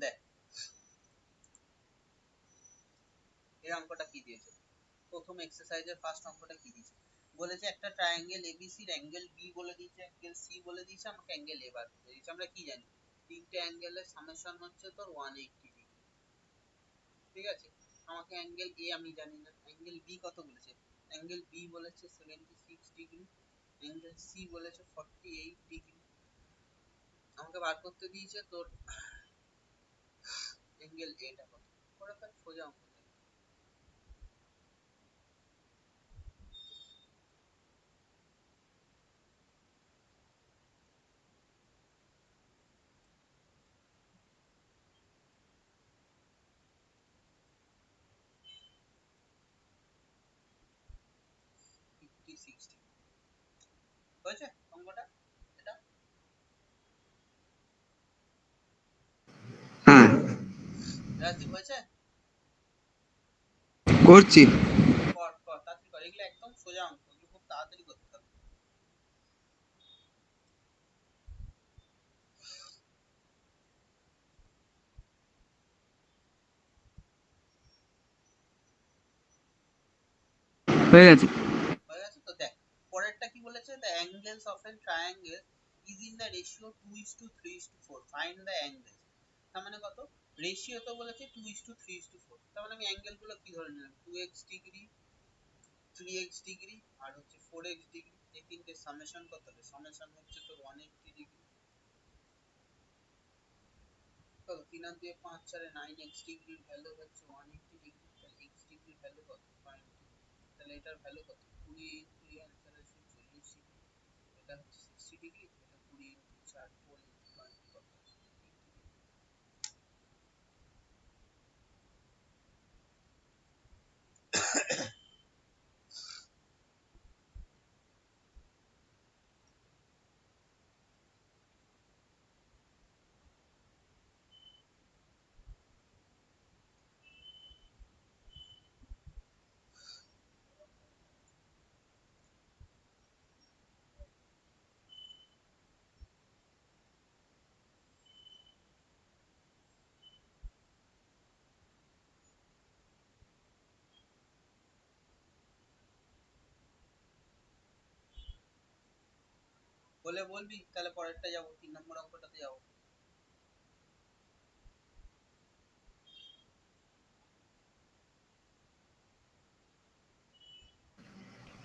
দেখ এই অঙ্কটা কি দিয়েছে, প্রথম এক্সারসাইজের ফার্স্ট অঙ্কটা কি দিয়েছে, বলেছে একটা ট্রায়াঙ্গেল এবিসি এর অ্যাঙ্গেল বি বলে দিয়েছে, অ্যাঙ্গেল সি বলে দিয়েছে, আমাকে অ্যাঙ্গেল এ বার করতে দিয়েছে। আমরা কি জানি, তিনটে অ্যাঙ্গেলের সামেশন হচ্ছে তোর 180 ডিগ্রি, ঠিক আছে? আমাকে অ্যাঙ্গেল এ আমি জানি না, অ্যাঙ্গেল বি কত বলেছে? অ্যাঙ্গেল বি বলেছে 76 ডিগ্রি, অ্যাঙ্গেল সি বলেছে 48 ডিগ্রি। আমাকে বার করতে দিয়েছে তোর অ্যাঙ্গেল এটা কত, করে ফেল, সোজা অঙ্ক। 60 হয়েছে অঙ্কটা এটা রাজদীপ হয়েছে করছি কর কর তাড়াতাড়ি কর এগুলো একদম সোজা অঙ্ক এগুলো খুব তাড়াতাড়ি করতে হবে হয়ে গেছে হয়ে গেছে তো দেখ পরেরটা কি বলেছে the angles of a triangle is in the ratio 2:3:4 find the angles তার মানে কত রেশিও তো বলেছে 2:3:4 তার মানে আমি অ্যাঙ্গেল গুলো কি ধরে নিলাম 2x ডিগ্রি 3x ডিগ্রি আর হচ্ছে 4x ডিগ্রি এই তিনটে সামেশন কত হবে সামেশন হচ্ছে তো 180 ডিগ্রি কত 3 আর 2 5 4 9x ডিগ্রির ভ্যালু হচ্ছে 180 ডিগ্রি তাহলে x ডিগ্রির ভ্যালু কত ফাইন্ড তাহলে এটার ভ্যালু কত 20 ইনটু এর অ্যানসার আসবে 40 ডিগ্রি এটা হচ্ছে 60 ডিগ্রি এটা 20 ইনটু 4 4 ইনটু 20 কত আসবে 80 ডিগ্রি বলে বলবি তাহলে পরেরটা যাবো 3 নম্বর অঙ্কটাতে যাবো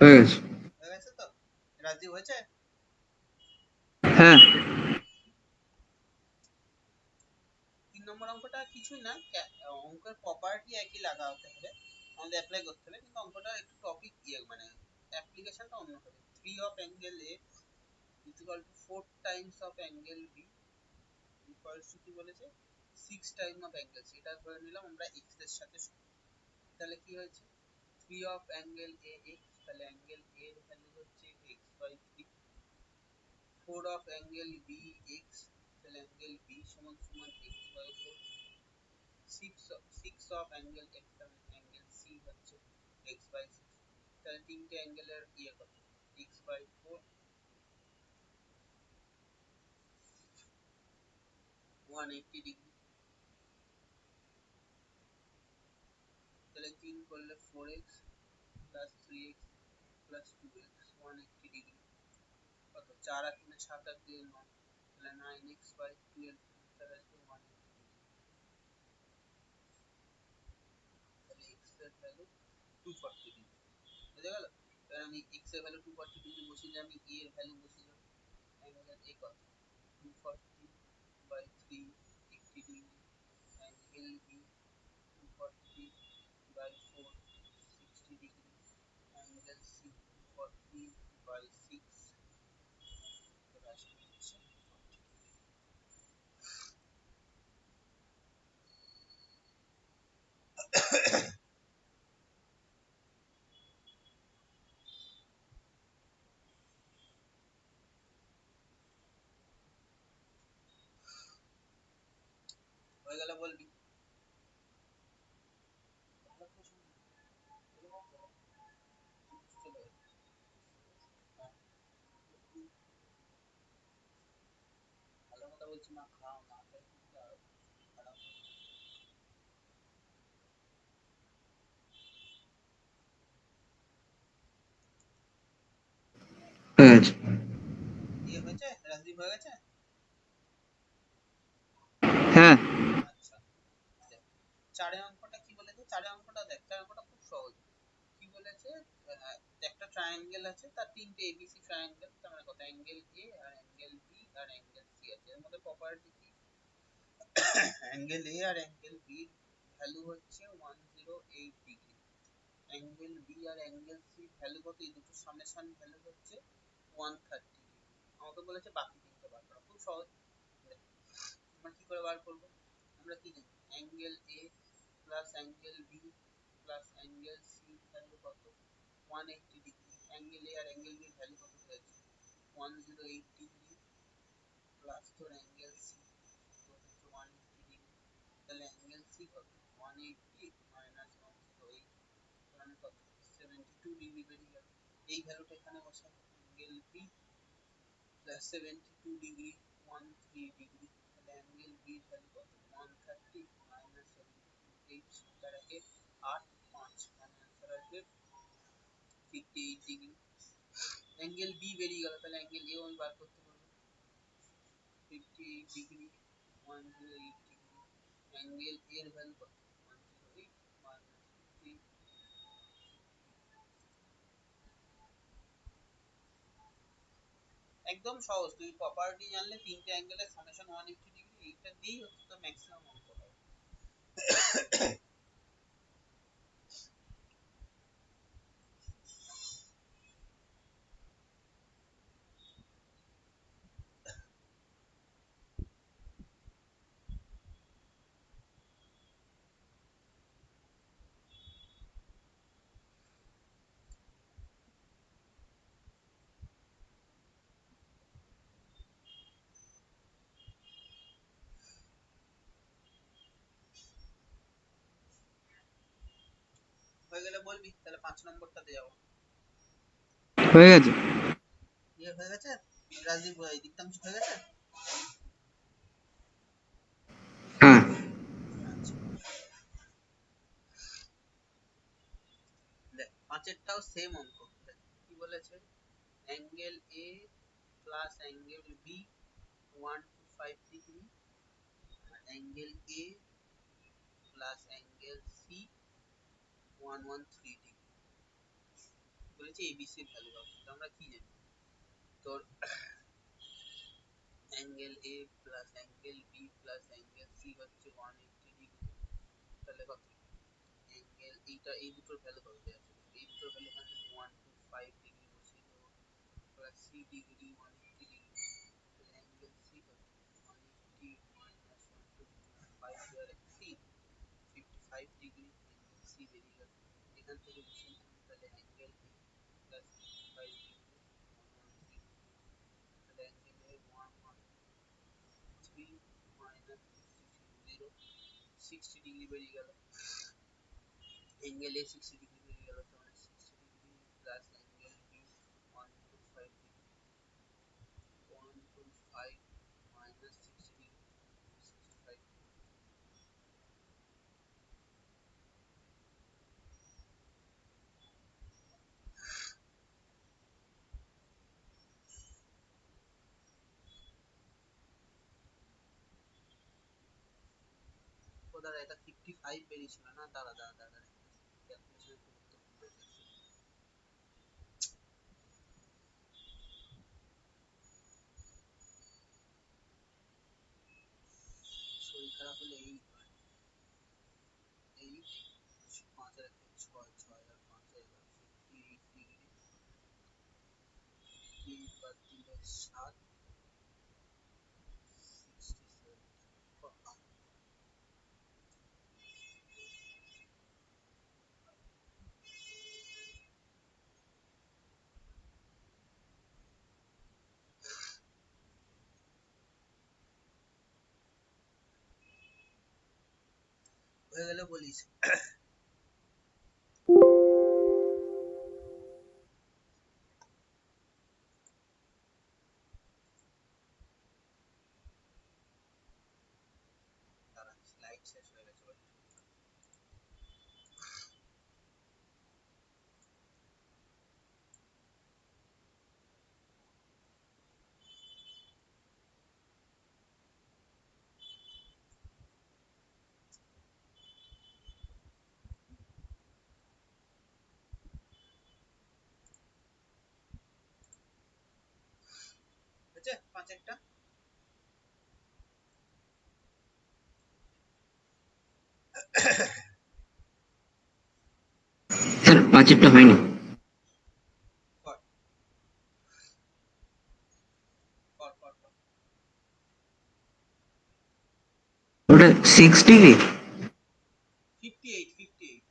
হয়ে গেছে হয়ে গেছে তো রাজীব হয়েছে হ্যাঁ 3 নম্বর অঙ্কটা কিছুই না অঙ্কের প্রপার্টি একই লাগাতে হবে আমাদের অ্যাপ্লাই করতে হবে কিন্তু অঙ্কটা একটু টপিক মানে অ্যাপ্লিকেশনটা অন্য হবে 3 of angle A is equal to 4 times of angle B equals to কি বলেছে 6 টাইম অফ অ্যাঙ্গেল সি এটা ধরে নিলাম আমরা x এর সাথে সমান তাহলে কি হয়েছে 3 of angle A x তাহলে অ্যাঙ্গেল A এর ভ্যালু হচ্ছে x by 3 4 of angle B x তাহলে অ্যাঙ্গেল B সমান সমান x by 4 6 of angle x তাহলে অ্যাঙ্গেল C হচ্ছে x by 6 তাহলে তিনটে অ্যাঙ্গেলের ইয়ে কত x by 4 180 ডিগ্রি তাহলে 3 করলে 4x plus 3x plus 2x 180 degree কত 4 আর 3 7 আর 2 9 তাহলে 9x by 12 অ্যান্সার আসবে 180 ডিগ্রি তাহলে x এর ভ্যালু 240 ডিগ্রি বুঝে গেল এবার আমি x এর ভ্যালু 240 ডিগ্রি বসিয়ে দিলে আমি a এর ভ্যালু বসিয়ে দেবো অ্যাঙ্গেল a কত 240 by 3 80 degree angle b 240 by 4 60 degree angle c 240 by 6 এবার আসবে হচ্ছে 40 হয়ে গেল বলবি ভালো করে শোন চলে ভালো কথা বলছি না খাও না খেলে কিন্তু আরো খারাপ হয়ে গেছে ইয়ে হয়েছে রাজদীপ হয়ে গেছে হ্যাঁ আচ্ছা দেখ, চারের অঙ্কটা কি বলেছে চারের অঙ্কটা দেখ চারের অঙ্কটা খুব সহজ কি বলেছে একটা ট্রায়াঙ্গেল আছে তার তিনটে এবিসি ট্রায়াঙ্গেল তার মানে কত অ্যাঙ্গেল এ আর অ্যাঙ্গেল বি আর অ্যাঙ্গেল সি আছে এর মধ্যে প্রপার্টি কি অ্যাঙ্গেল এ আর অ্যাঙ্গেল বি এর ভ্যালু হচ্ছে 108 ডিগ্রি অ্যাঙ্গেল বি আর অ্যাঙ্গেল সি ভ্যালু কত এই দুটো সামেশন ভ্যালু হচ্ছে 130 ডিগ্রি আমাকে বলেছে বাকি তিনটে বার করা খুব সহজ দেখ, আমরা কি করে বার করব আমরা কি জানি angle A plus angle B plus angle C value কত 180 ডিগ্রি অ্যাঙ্গেল এ আর অ্যাঙ্গেল বি এর ভ্যালু কত হয়েছে 108 ডিগ্রি প্লাস তোর অ্যাঙ্গেল সি তো হচ্ছে 180 ডিগ্রি, তাহলে অ্যাঙ্গেল সি কত 180 মাইনাস 108 মানে কত 72 ডিগ্রি বেরিয়ে গেল। এই ভ্যালুটা এখানে বসাই, angle B plus 72 degree 13 degree, তাহলে অ্যাঙ্গেল বি এর ভ্যালু কত 130 মাইনাস 72 তার আগে 8 5 মানে आंसर আসবে 58 ডিগ্রি। অ্যাঙ্গেল বি বেরিয়ে গেল, তাহলে অ্যাঙ্গেল এ আমি বার করতে পারবো 58 ডিগ্রি 108 ডিগ্রি, অ্যাঙ্গেল এর ভ্যালু কত 108 মাইনাস 58। একদম সহজ, তুই প্রপার্টি জানলে তিনটে অ্যাঙ্গেলের সামেশন 180 ডিগ্রি, এইটা দিয়েই হচ্ছে তো ম্যাক্সিমাম অঙ্ক হবে। হয়ে গেলে বলবি, তাহলে 5 নম্বরটাতে যাবো। হয়ে গেছে। ইয়ে হয়ে গেছে রাজদীপ ভাই, দীপ্তাংশ হয়ে গেছে? হ্যাঁ। আচ্ছা দেখ, পাঁচেরটাও সেম অঙ্ক। দেখ কি বলেছে, angle A plus angle B 125 degree, আর angle A plus angle C 113 degree. বলেছে এবিসি এর ভ্যালু হবে, আমরা কি জানি তোর angle A plus angle B plus angle C হচ্ছে 180 ডিগ্রি, তাহলে কত অ্যাঙ্গেল এইটা এই দুটোর ভ্যালু কত দেওয়া আছে, এই দুটোর ভ্যালু এখান থেকে 125 ডিগ্রি বসিয়ে দেবো প্লাস সি ডিগ্রি 180 ডিগ্রি, তাহলে অ্যাঙ্গেল সি কত 180 মাইনাস 125 দেওয়ার 55 ডিগ্রি, অ্যাঙ্গেল সি বেরিয়ে গেল। এখান থেকে বসিয়ে দিলাম, তাহলে angle A plus 55 degree 113 degree, তাহলে অ্যাঙ্গেল এ 113 মাইনাস 0 60 ডিগ্রি বেরিয়ে গেল, অ্যাঙ্গেল এ 60 ডিগ্রি বেরিয়ে গেল, তো মানে 60 degree plus angle B 125 degree 125 minus 60 degree 65 degree. ও দাঁড়া, এটা 55 বেরিয়েছিল না, দাঁড়া দাঁড়া দাঁড়া ক্যালকুলেশন একটু ভুল হয়েছে, শরীর খারাপ হলে এই হয়, 8 5 আর 6 6 আর 5 58 ডিগ্রি, 3 বাদ দিলে 7 67 হয়ে গেলে বলিস। দাঁড়া স্লাইড শেষ হয়ে গেছে বলে বুঝছে 5 একটা স্যার 5-টা হয়নি। কর কর কর কর ওটা 6 ডিগ্রি 58 58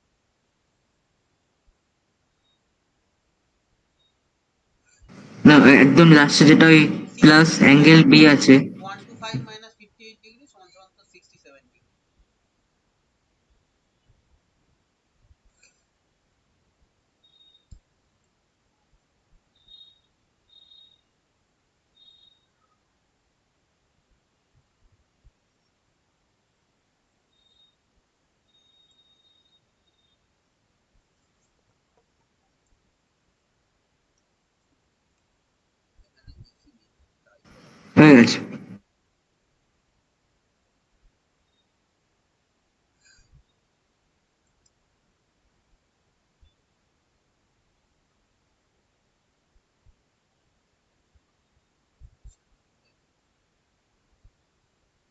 না একদম লাস্টে যেটা ওই প্লাস অ্যাঙ্গেল বি আছে 125 minus 58 degree সমান সমান তো 67 ডিগ্রি। হয়ে গেছে।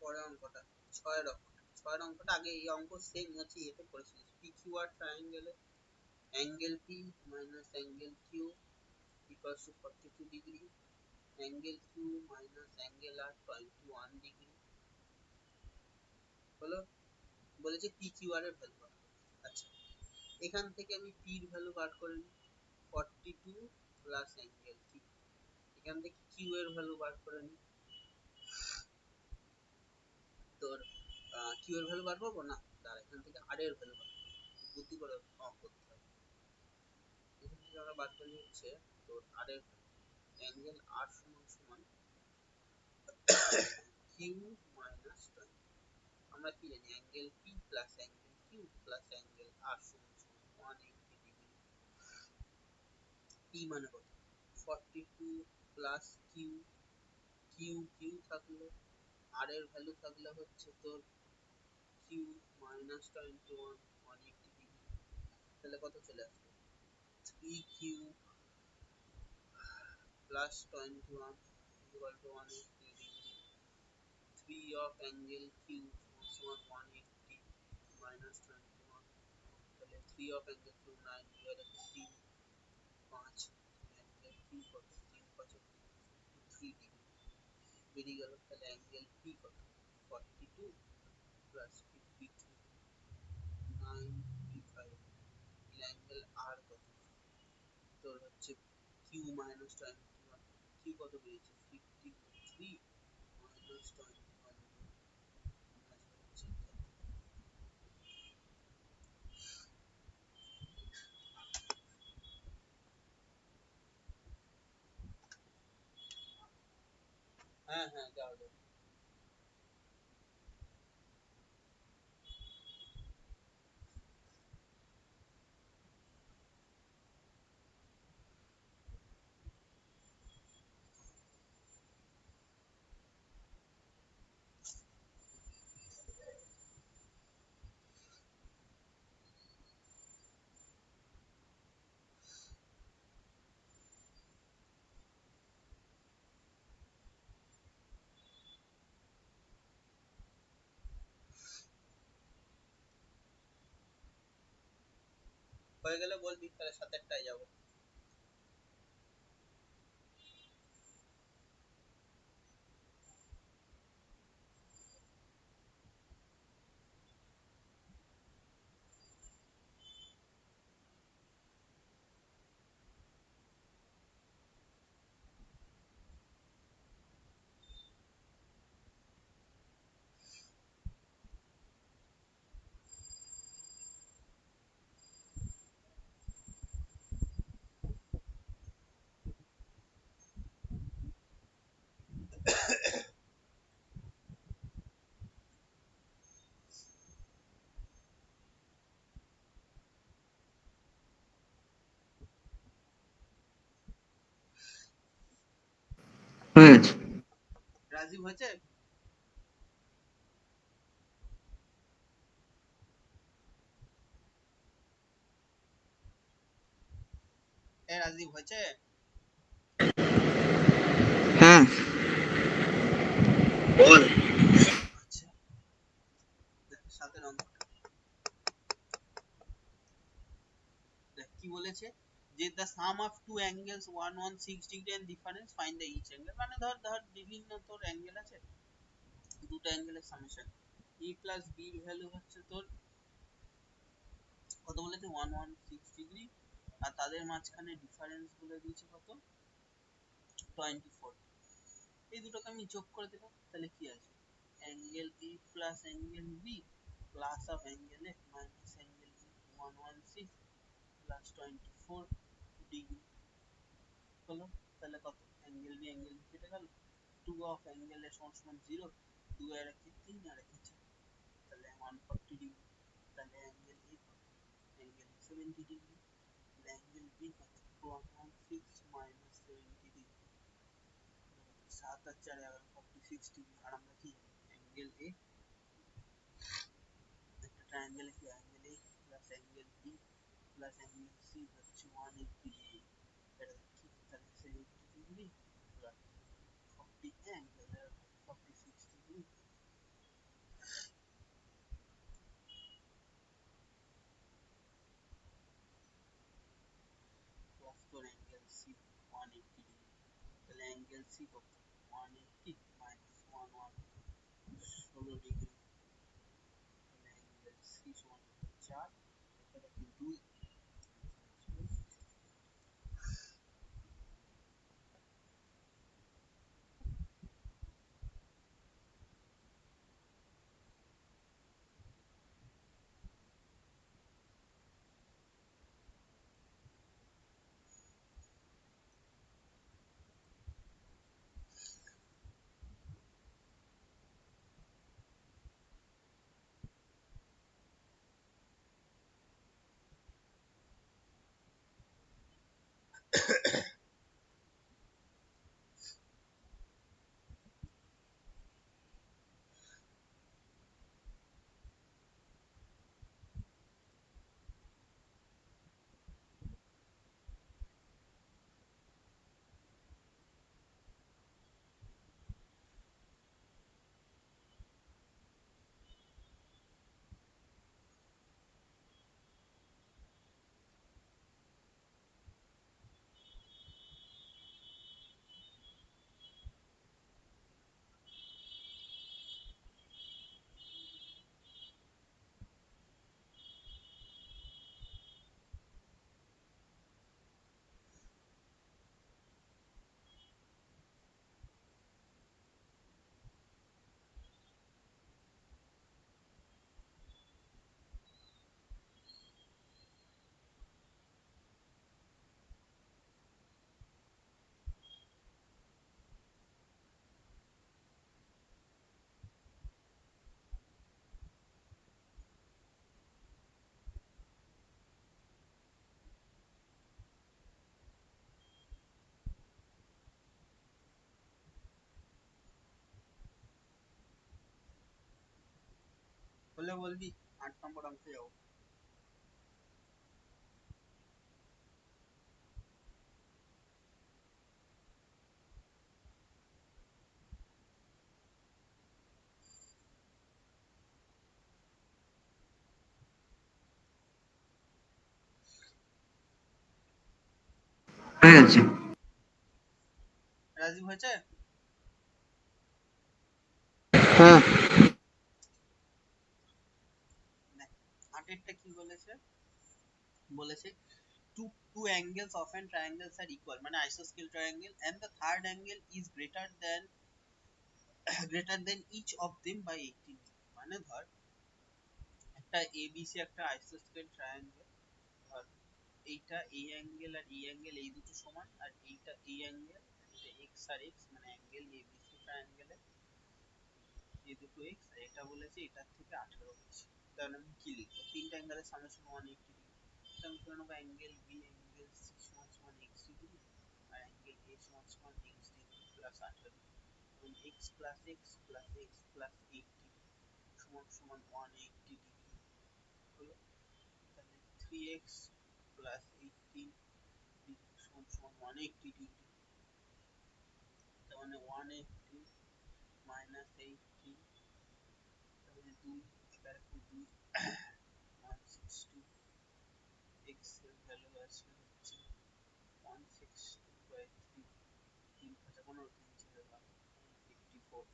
পরের অঙ্কটা ছয়ের অঙ্কটা আগে এই অঙ্ক সেম হচ্ছে এতে করেছিলিস পি কিউ আর ট্রায়াঙ্গেলে angle P minus angle Q equals to 42 degree, angle Q minus angle R 21 degree হলো। বলেছে পি কিউ আর এর ভ্যালু বার করতে। আচ্ছা, এখান থেকে আমি পি এর ভ্যালু বার করে নিই 42 প্লাস অ্যাঙ্গেল কিউ। এখান থেকে কিউ এর ভ্যালু বার করে নিই। তোর কিউ এর ভ্যালু বার করবো না, দাঁড়া এখান থেকে আর এর ভ্যালু বার করবো, বুদ্ধি করে করতে হবে। এখান থেকে আমরা বার করি হচ্ছে তোর আর এর অ্যাঙ্গেল আর সমান সমান কিউ মাইনাস 20। আমরা কি জানি angle P plus angle Q plus angle R সমান সমান 180 ডিগ্রি। পি মানে কত 42 প্লাস কিউ, কিউ কিউ থাকলো, আর এর ভ্যালু থাকলে হচ্ছে তোর কিউ মাইনাস 21 180 ডিগ্রি। তাহলে কত চলে আসবে 3 Q plus 21 equal to 180 degree, 3 of angle q সমান 180 minus 21, তাহলে 3 of angle q 9 দুই রেখে 3 5 angle q কত 3 5 53 ডিগ্রি বেরিয়ে গেল। তাহলে অ্যাঙ্গেল p কত 42 প্লাস 53 95। অ্যাঙ্গেল r কত তোর হচ্ছে q মাইনাস 21, q কত বেরিয়েছে 53 মাইনাস 21 হচ্ছে 30। হ্যাঁ হ্যাঁ যাও যাও। হয়ে গেলে বলবি, তাহলে 7টায় যাবো। হয়ে গেছে। রাজীব হয়েছে? এ রাজীব হয়েছে? হ্যাঁ বল। আচ্ছা, দেখ 7 অঙ্ক দেখ কি বলেছে যে the sum of two angles 116 degree and difference find the each angle। মানে ধর ধর বিভিন্ন তোর অ্যাঙ্গেল আছে, দুটো অ্যাঙ্গেলের সামেশন a প্লাস b এর ভ্যালু হচ্ছে তোর কত বলেছে 116 ডিগ্রি, আর তাদের মাঝখানে ডিফারেন্স বলে দিয়েছে কত 24। এই দুটোকে আমি যোগ করে দিলাম, তাহলে কি আছে, angle A plus angle B plus of angle A minus angle B 116 plus 24 degree হলো। তাহলে কত, অ্যাঙ্গেল বি কেটে গেল, 2 অফ অ্যাঙ্গেল এ সমান সমান 0, 2 আর 1 3 আর 1 4, তাহলে 140 ডিগ্রি। তাহলে অ্যাঙ্গেল এ কত, অ্যাঙ্গেল 70 ডিগ্রি। তাহলে অ্যাঙ্গেল বি কত, 116 মাইনাস 70 ডিগ্রি, 7 আর 4 11 46 ডিগ্রি। আর আমরা কি জানি, অ্যাঙ্গেল এ, একটা ট্রায়াঙ্গেলে কি angle A plus angle B plus angle C হচ্ছে 180 ডিগ্রি। এটা কি, তাহলে 70 degree plus 40 angle 46 degree plus তোর অ্যাঙ্গেল সি 180 ডিগ্রি। তাহলে অ্যাঙ্গেল সি কত, 180 মাইনাস 16 ডিগ্রি। তাহলে অ্যাঙ্গেল সি সমান 4, এটা কি 2। বললে বলবি, 8 নম্বর অঙ্কে যাবো। হয়ে গেছে। রাজীব হয়েছে? হ্যাঁ। দেখ, 8এরটা কি বলেছে, বলেছে two angles of an triangles are equal, মানে isosceles triangle, and the third angle is greater than each of them by 18 degree। মানে ধর একটা ABC একটা isosceles triangle, ধর এইটা এই অ্যাঙ্গেল আর এই অ্যাঙ্গেল এই দুটো সমান, আর এইটা এই অ্যাঙ্গেল, এটা x আর x, মানে অ্যাঙ্গেল ABC ট্রায়াঙ্গেলে এই দুটো x, আর এটা বলেছে এটার থেকে 18 বেশি। তাহলে আমি কি লিখবো, তিনটা অ্যাঙ্গেলের সামেশন 180 ডিগ্রি। তাহলে ধরে নেবো অ্যাঙ্গেল বি অ্যাঙ্গেল সি সমান সমান x ডিগ্রি, আর অ্যাঙ্গেল এ সমান সমান x ডিগ্রি প্লাস 18, এবং x plus x plus x plus 80 সমান সমান 180 ডিগ্রি হলো। তাহলে 3x প্লাস 18 ডিগ্রি সমান সমান 180 ডিগ্রি। তার মানে 180 মাইনাস 80, তাহলে 2, এটার 2, 160, x এর ভ্যালু আসবে হচ্ছে 160/3, 3 5 15, 3 4 12, 54।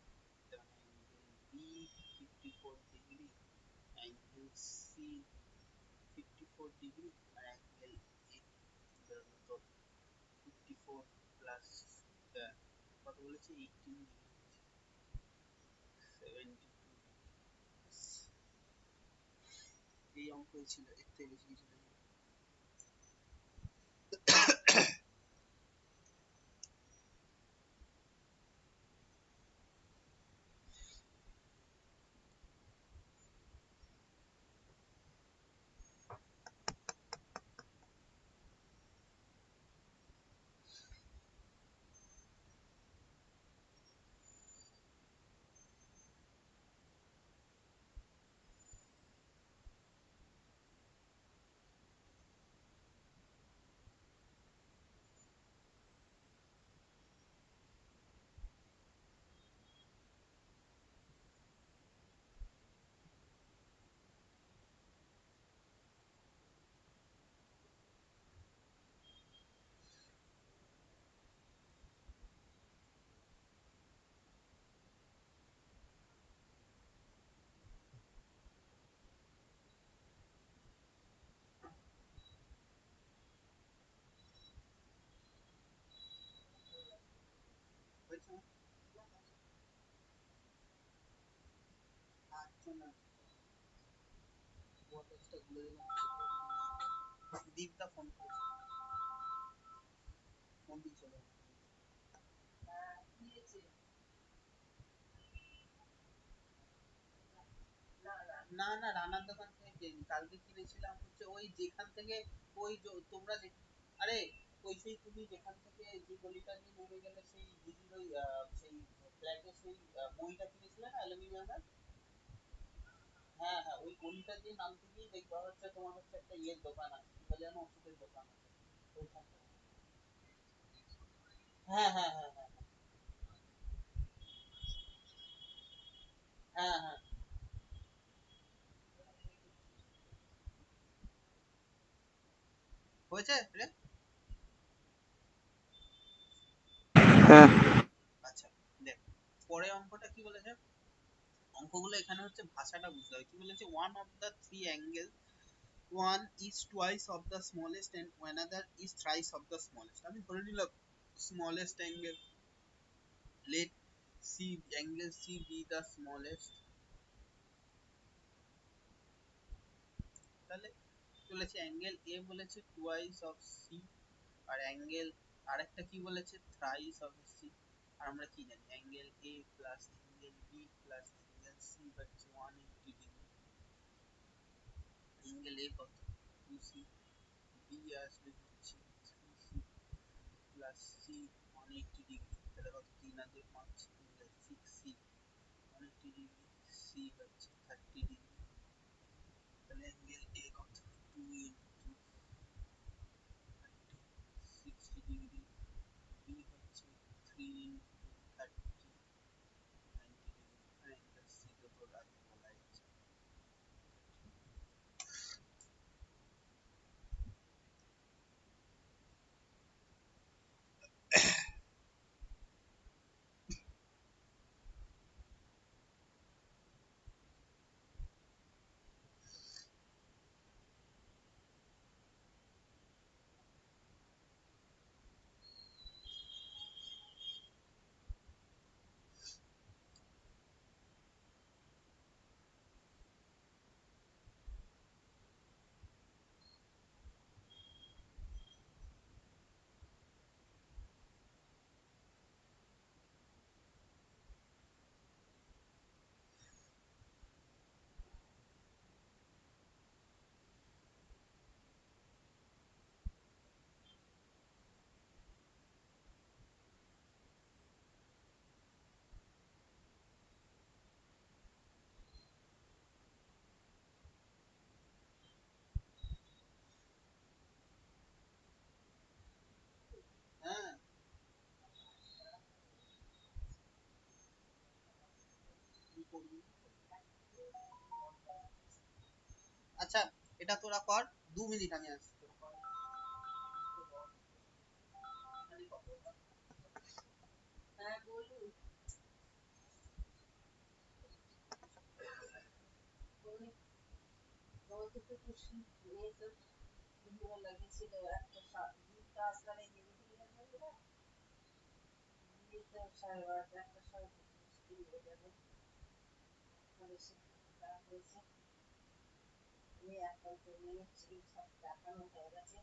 তার মানে angle B 54 degree, angle C 54 degree, আর অ্যাঙ্গেল এ বেরোলো তো 54 প্লাস কত বলেছে 18 72 এই অঙ্কই ছিল, এর থেকে বেশি কিছু নেই। হয়েছে না? আচ্ছা না, ওয়াটারটা গুলে দিলাম। দীপদা ফোন করেছে, ফোন দিয়ে চলে গেল। কি হয়েছে? না না না না, রানার দোকান থেকে কিনি, কালকে কিনেছিলাম হচ্ছে ওই যেখান থেকে, ওই তোমরা যে, আরে ওই সেই তুমি যেখান থেকে যে গলিটা দিয়ে নেমে গেলে সেই দিদির ওই সেই ফ্ল্যাটের সেই বইটা কিনেছিলে না অ্যালুমিনিয়ামের। হ্যাঁ হ্যাঁ, ওই গলিটা দিয়ে নামতে গিয়ে দেখবা হচ্ছে তোমার হচ্ছে একটা ইয়ের দোকান আছে, কি বলে যেন, ওষুধের দোকান আছে ওইখানটা। হ্যাঁ হ্যাঁ হ্যাঁ হ্যাঁ হ্যাঁ হ্যাঁ। হয়েছে রে। হ্যাঁ আচ্ছা, দেখ পরে অঙ্কটা কি বলেছে, অঙ্কগুলো এখানে হচ্ছে ভাষাটা বুঝতে হবে। কি বলেছে, one of the three angle, one is twice of the smallest and another is thrice of the smallest. আমি ধরে নিলাম smallest angle, let C, angle C be the smallest, তাহলে বলেছে অ্যাঙ্গেল A বলেছে twice of C, আর angle আরেকটা কি বলেছে thrice of C। আর আমরা কি জানি angle A plus angle B plus angle C হচ্ছে 180 ডিগ্রি। অ্যাঙ্গেল A কত 2C, B আসবে হচ্ছে 3C প্লাস সি 180 ডিগ্রি, তাহলে কত 3 আর 2 5, 6C 180 ডিগ্রি, সি হচ্ছে 30 ডিগ্রি, তাহলে অ্যাঙ্গেল এ কত 2 ইন্টু 30 60 ডিগ্রি, বি হচ্ছে 3 ইন্টু 30 90 ডিগ্রি, আর অ্যাঙ্গেল সি তো তোর আগে বলাই আছে। হ্যাঁ কি করবি, আচ্ছা এটা তোরা কর, 2 মিনিট আমি আসছি তোরা কর। হ্যাঁ বলুন বলুন। আমাদের তো একটু শীত নেই তো, দুপুরে লাগিয়েছিল একটা দুধটা আসলে গেলে দিয়ে যাবে না। এই তো 12:30 একটার সময় মুশকিল হয়ে যাবে। বেশি খারাপ হয়েছে। আমি এখন তো নিয়েছি সব দেখানো হয়ে গেছে।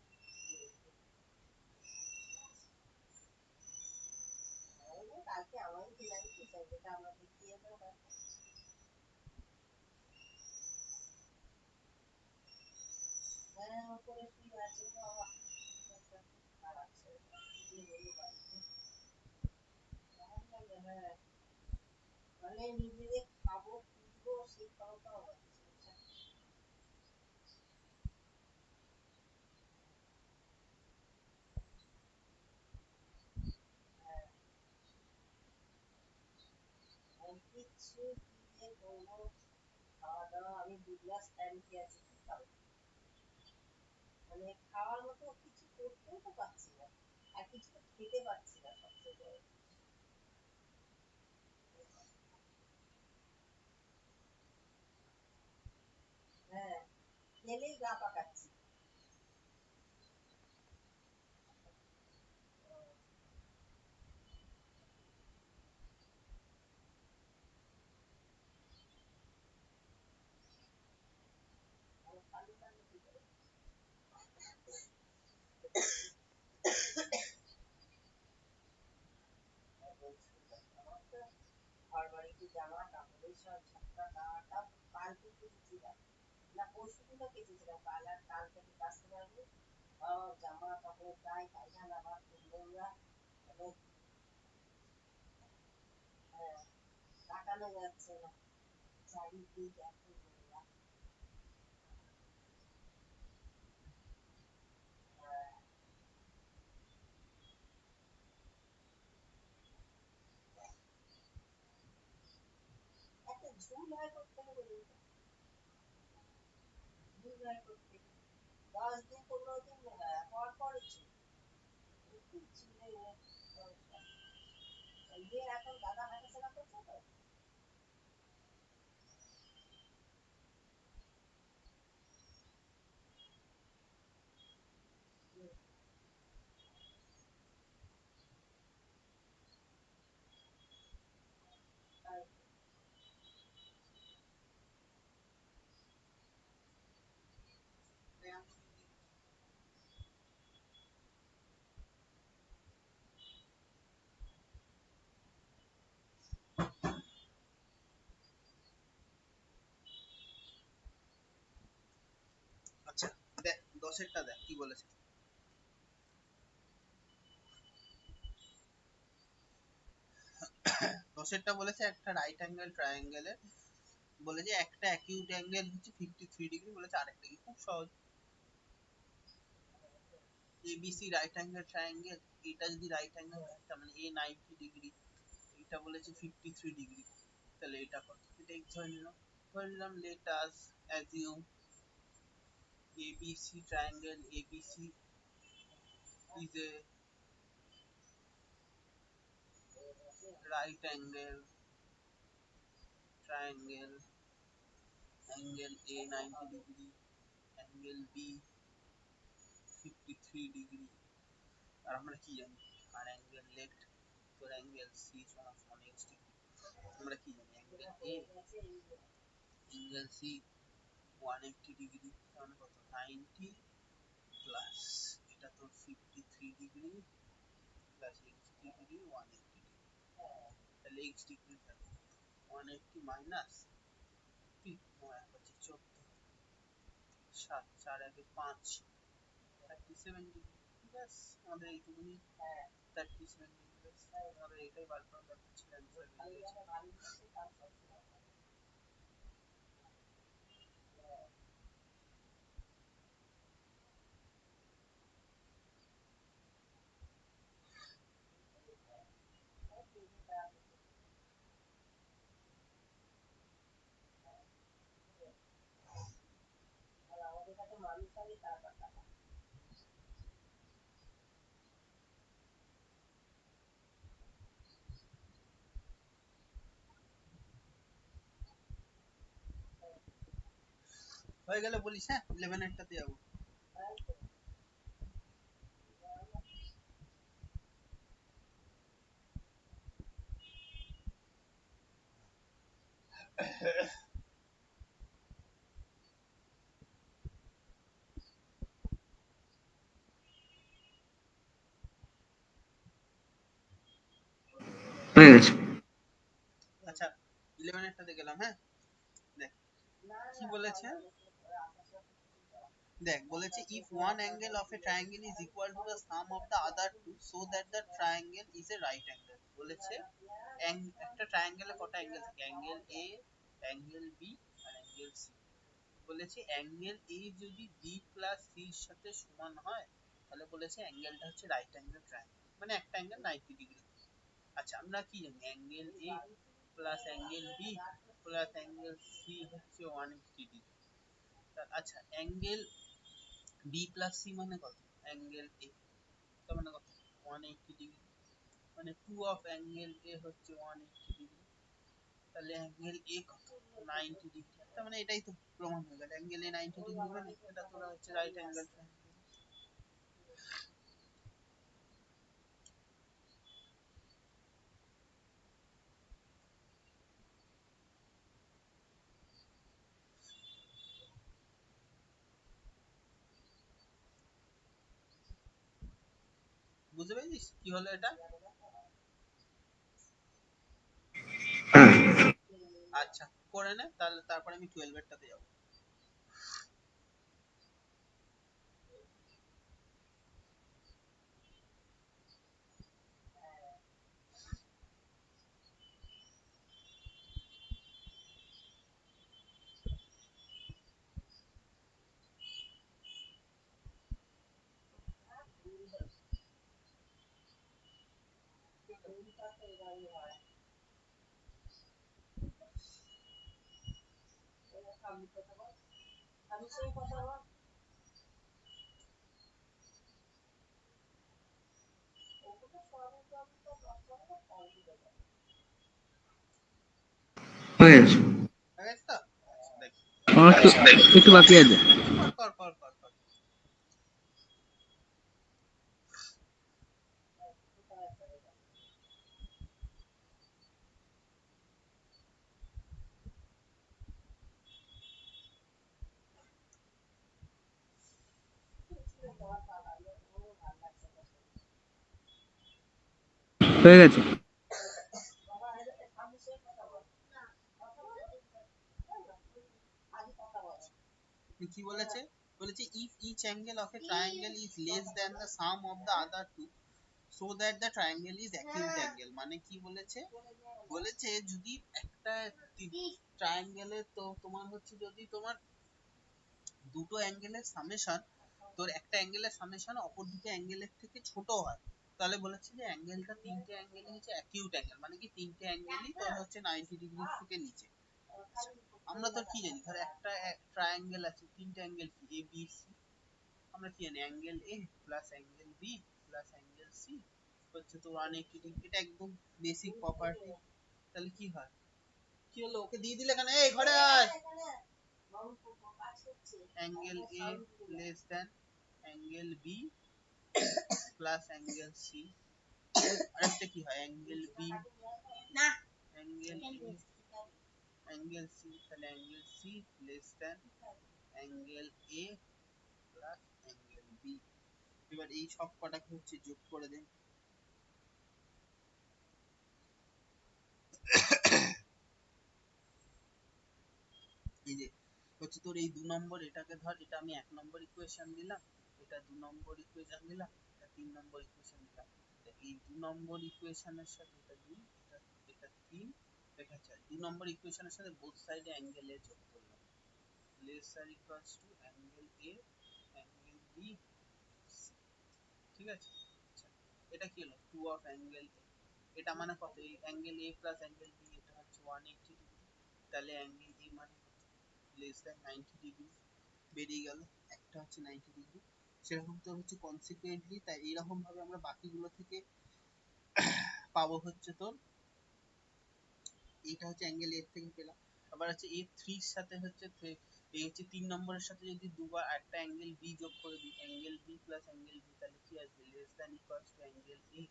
ওই যে কালকে আমারই দিলাম যেটা আমরা দেখিয়েছিলাম কালকে। হ্যাঁ উপরে শুয়ে আছে বাবা, শরীরটা খুব খারাপ, শরীরটা কি বলবো বাড়িতে কেমন লাগে। হ্যাঁ মানে নিজেদের খাবো খুঁজবো সেই ক্ষমতাও হচ্ছে না। হ্যাঁ আর কিচ্ছু কি যে করবো, খাওয়া দাওয়া আমি 2 গ্লাস পানি খেয়েছি, কি খাবো, মানে খাওয়ার মতো কিছু করতেও তো পারছি না, আর কিছু তো খেতে পারছি না সবচেয়ে বড়। হ্যাঁ খেলেই গা পাকাচ্ছি। আর খালি খালি কি করে? আর বলছি আমার তো ঘর বাড়িতে জামা কাপড়ের সব ঝাপটা টাটা কালকে কেচেছিলাম, না পরশুদিন তো কেচেছিলাম, কাল আর কাল থেকে কাচতে পারবো। জামা কাপড় গায়ে পায়খানা আবার খুব নোংরা, মানে হ্যাঁ তাকানো যাচ্ছে না, চারিদিক এত নোংরা। একটা ঝুল হয় করতে হবে, বলুন তো, ঝুল হয় করতে 10 দিন 15 দিন পর পর ঝুল, একটু ঝুলে সমস্যা। যে এখন দাদা হাঁটাচলা করছে তো। হুম, তাই তো। আচ্ছা দেখ 10-এরটা দেখ কি বলেছে। 10-এরটা বলেছে একটা রাইট অ্যাঙ্গেল ট্রায়াঙ্গেলের, বলেছে একটা অ্যাকিউট অ্যাঙ্গেল হচ্ছে 53 ডিগ্রি, বলেছে আরেকটা কি, খুব সহজ। এবিসি রাইট অ্যাঙ্গেল ট্রায়াঙ্গেল, এটা যদি রাইট অ্যাঙ্গেল হয় তার মানে এ 90 ডিগ্রি, এটা বলেছে 53 ডিগ্রি, তাহলে এটা কত, এটা এক্স ধরে নিলাম। ধরে নিলাম let us assume ABC triangle ABC is a right angle triangle, angle A 90 degree, angle B 53 degree, আর আমরা কি জানি, আর অ্যাঙ্গেল লেট তোর অ্যাঙ্গেল সি সমান সমান x ডিগ্রি, আমরা কি জানি angle A angle C 180 degree, তাহলে কত 90 প্লাস এটা তোর 53 degree plus X degree 180 degree, তাহলে এক্স ডিগ্রি থাকে 180 মাইনাস 9-5-14, 7-4-5, 37 ডিগ্রি, ব্যাস আমাদের এইটুকুনি, 37 ডিগ্রি, ব্যাস আমাদের এটাই বার করার দরকার ছিল, অ্যান্সার বেরিয়ে গেছে। আমাদের কাছে মানুষ হবে তারপর টাকা। হয়ে গেলে বলিস, হ্যাঁ 11-এরটাতে যাবো। তাই তো। হয়ে গেছে। আচ্ছা 11 তে গেলাম। হ্যাঁ দেখ কি বলেছে, দেখ বলেছে if one angle of a triangle is equal to the sum of the other two so that the triangle is a right angle। বলেছে একটা ট্রায়াঙ্গেলে কটা অ্যাঙ্গেল থাকে, অ্যাঙ্গেল এ, অ্যাঙ্গেল বি আর অ্যাঙ্গেল সি। বলেছে অ্যাঙ্গেল এ যদি B plus C এর সাথে সমান হয় তাহলে বলেছে অ্যাঙ্গেলটা হচ্ছে রাইট অ্যাঙ্গেল ট্রায়াঙ্গেল, মানে একটা অ্যাঙ্গেল 90 ডিগ্রি। আচ্ছা আমরা কি জানি angle A plus angle B plus angle C হচ্ছে 180 ডিগ্রি। আচ্ছা অ্যাঙ্গেল বি প্লাস সি মানে কত, অ্যাঙ্গেল এ তার মানে কত 180 ডিগ্রি, মানে 2 অফ অ্যাঙ্গেল এ হচ্ছে 180 ডিগ্রি, তাহলে অ্যাঙ্গেল এ কত 90 ডিগ্রি। তার মানে এটাই তো প্রমাণ হয়ে গেল অ্যাঙ্গেল এ 90 ডিগ্রি, মানে এটা তোরা হচ্ছে রাইট অ্যাঙ্গেল ট্রায়াঙ্গেল। বুঝতে পেরেছিস কি হলো এটা? হ্যাঁ আচ্ছা করে নে তাহলে, তারপরে আমি 12 এরটাতে যাব। আমি সেই কথা বল, ওগুলো সবই তো আমি তো 10 টাকা ফল দিতে পারি। হয়ে গেছে। হয়ে গেছে তো? আচ্ছা, দেখ আমার একটু বাকি আছে। কর কর কর কর কর। হয়ে গেছে। আমি সেই কথা বল, কথা বল, আগে কথা বল। কি বলেছে, বলেছে if each angle of a triangle is less than the sum of the other two so that the triangle is acute angle। মানে কি বলেছে, বলেছে যদি একটা ট্রায়াঙ্গেলে তো তোমার হচ্ছে যদি তোমার দুটো অ্যাঙ্গেলের সামেশন, তোর একটা অ্যাঙ্গেলের সামেশন অপর দুটো অ্যাঙ্গেলের থেকে ছোট হয়, তাহলে বলেছে যে অ্যাঙ্গেলটা তিনটে অ্যাঙ্গেলই হচ্ছে অ্যাকিউট অ্যাঙ্গেল, মানে কি তিনটে অ্যাঙ্গেলই তোর হচ্ছে 90 ডিগ্রি থেকে নিচে। আমরা তো কি জানি ধর একটা ট্রায়াঙ্গেল আছে, তিনটে অ্যাঙ্গেল কি এ বি সি, আমরা কি জানি angle A plus angle B plus angle C হচ্ছে তো 180 ডিগ্রি, এটা একদম বেসিক প্রপার্টি। তাহলে কি হয়, কি হলো ওকে দিয়ে দিলে কেন, এই ঘরে আয়। Angle A less than angle B plus angle C, আরেকটা কি হয় অ্যাঙ্গেল বি না অ্যাঙ্গেল এ অ্যাঙ্গেল সি, তাহলে angle C less than angle A plus angle B. এবার এই সব কটাকে হচ্ছে যোগ করে দেন, এই যে হচ্ছে তোর এই 2 নম্বর, এটাকে ধর এটা আমি 1 নম্বর ইকুয়েশন দিলাম, এটা 2 নম্বর ইকুয়েশন দিলাম, এটা 3 নম্বর ইকুয়েশন দিলাম। এই 2 নম্বর ইকুয়েশনের সাথে এটা 2, এটা এটা 3, এটা 4, 2 নম্বর ইকুয়েশনের সাথে বোথ সাইডে অ্যাঙ্গেল এ যোগ করলাম, লেস আর equals to angle A angle B, ঠিক আছে। আচ্ছা এটা কি হলো 2 অফ অ্যাঙ্গেল এ, এটা মানে কত, এই angle A plus angle B এটা হচ্ছে 180 ডিগ্রি, তাহলে অ্যাঙ্গেল এ মানে লেস দ্যান 90 ডিগ্রি বেরিয়ে গেল, একটা হচ্ছে 90 ডিগ্রি। সেরকম তো হচ্ছে কনসিকুয়েন্টলি, তাই এইরকম ভাবে আমরা বাকিগুলো থেকে পাবো হচ্ছে তোর, এইটা হচ্ছে অ্যাঙ্গেল এর থেকে পেলাম। আবার হচ্ছে এ থ্রির সাথে হচ্ছে এই হচ্ছে 3 নম্বরের সাথে যদি দুবার একটা অ্যাঙ্গেল বি যোগ করে দিই, angle B plus angle B, তাহলে কি আসবে less than equals to angle A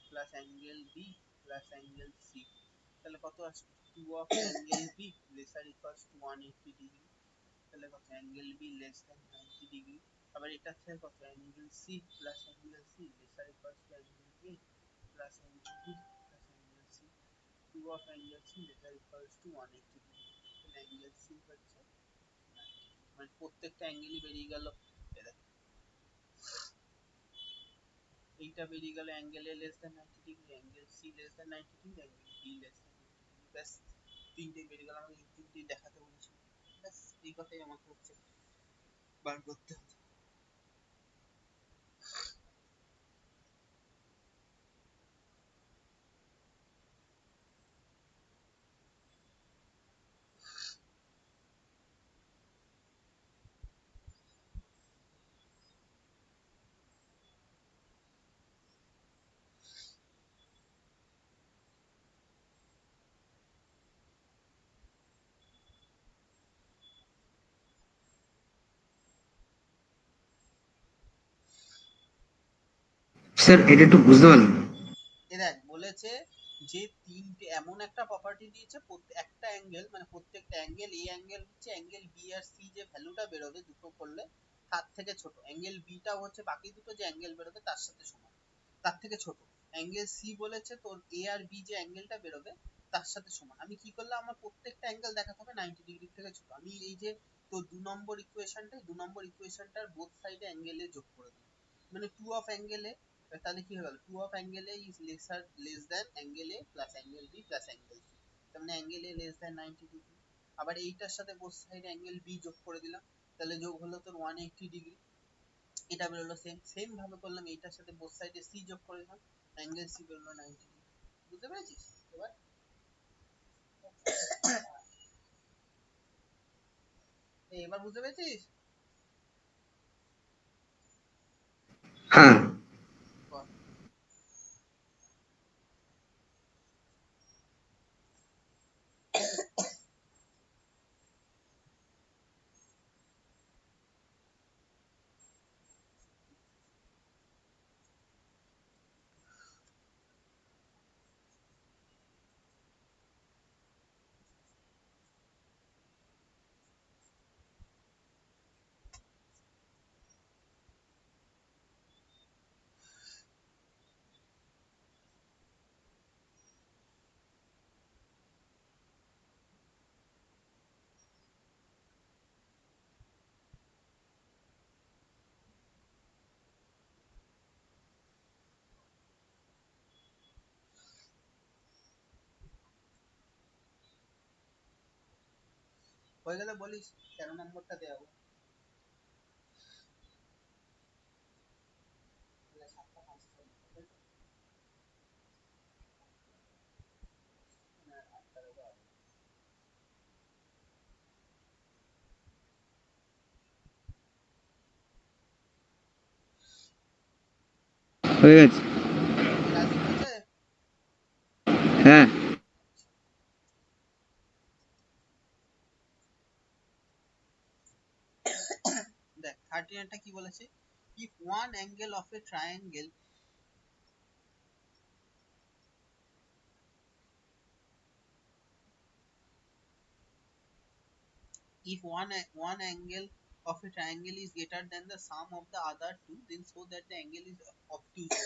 plus angle B plus angle C. তাহলে কত আসবে 2 of angle B lesser equals to 180 degree, তাহলে কত angle B less than 90 degree. আবার এটা থেকে কত angle C plus angle C lesser equals to angle A plus angle B plus angle C, 2 of angle C lesser equals to 180 degree, তাহলে angle C হচ্ছে 90, মানে প্রত্যেকটা অ্যাঙ্গেলই বেরিয়ে গেল। এইটা বেরিয়ে গেল angle A less than 90 degree, angle C less than 90 degree, angle B less than 90 degree, ব্যাস তিনটেই বেরিয়ে গেল। আমাকে এই তিনটেই দেখাতে বলেছিল, ব্যাস এই কথাই আমাকে হচ্ছে বার করতে হবে। স্যার এটা একটু বুঝতে পারলাম না। দেখ বলেছে যে তিনটে এমন একটা প্রপার্টি দিয়েছে, একটা অ্যাঙ্গেল মানে প্রত্যেকটা অ্যাঙ্গেল, এই অ্যাঙ্গেল হচ্ছে অ্যাঙ্গেল বি আর সি যে ভ্যালুটা বেরোবে দুটো করলে তার থেকে ছোট, অ্যাঙ্গেল বিটাও হচ্ছে বাকি দুটো যে অ্যাঙ্গেল বেরোবে তার সাথে সমান, তার থেকে ছোট। অ্যাঙ্গেল সি বলেছে তোর এ আর বি যে অ্যাঙ্গেলটা বেরোবে তার সাথে সমান। আমি কি করলাম, আমার প্রত্যেকটা অ্যাঙ্গেল দেখাতে হবে 90 ডিগ্রি থেকে ছোট। আমি এই যে তোর 2 নম্বর ইকুয়েশনটাই 2 নম্বর ইকুয়েশনটার বোথ সাইডে অ্যাঙ্গেলে যোগ করে দিলাম, মানে 2 অফ অ্যাঙ্গেলে, তাহলে কি হয়ে গেল 2 of angle A is lesser less than angle A plus angle B plus angle C, তার মানে angle A less than 90 degree. আবার এইটার সাথে বোথ সাইড অ্যাঙ্গেল বি যোগ করে দিলাম, তাহলে যোগ হলো তোর 180 ডিগ্রি, এটা বেরোলো সেম সেম ভাবে করলাম। এইটার সাথে বোথ সাইডে সি যোগ করে দিলাম, অ্যাঙ্গেল সি বেরোলো 90 ডিগ্রি। বুঝতে পেরেছিস এবার? এবার বুঝতে পেরেছিস? হ্যাঁ বল। হয়ে গেলে বলিস 13 নম্বরটা দেওয়া তাহলে 7টা 5টা হবে, মানে 8টা দেওয়া হবে। হয়ে গেছে। রাজি হয়েছে? হ্যাঁ দেখ 39টা কি বলেছে, if one angle of a triangle if one angle of a triangle is greater than the sum of the other two, then so that the angle is obtuse.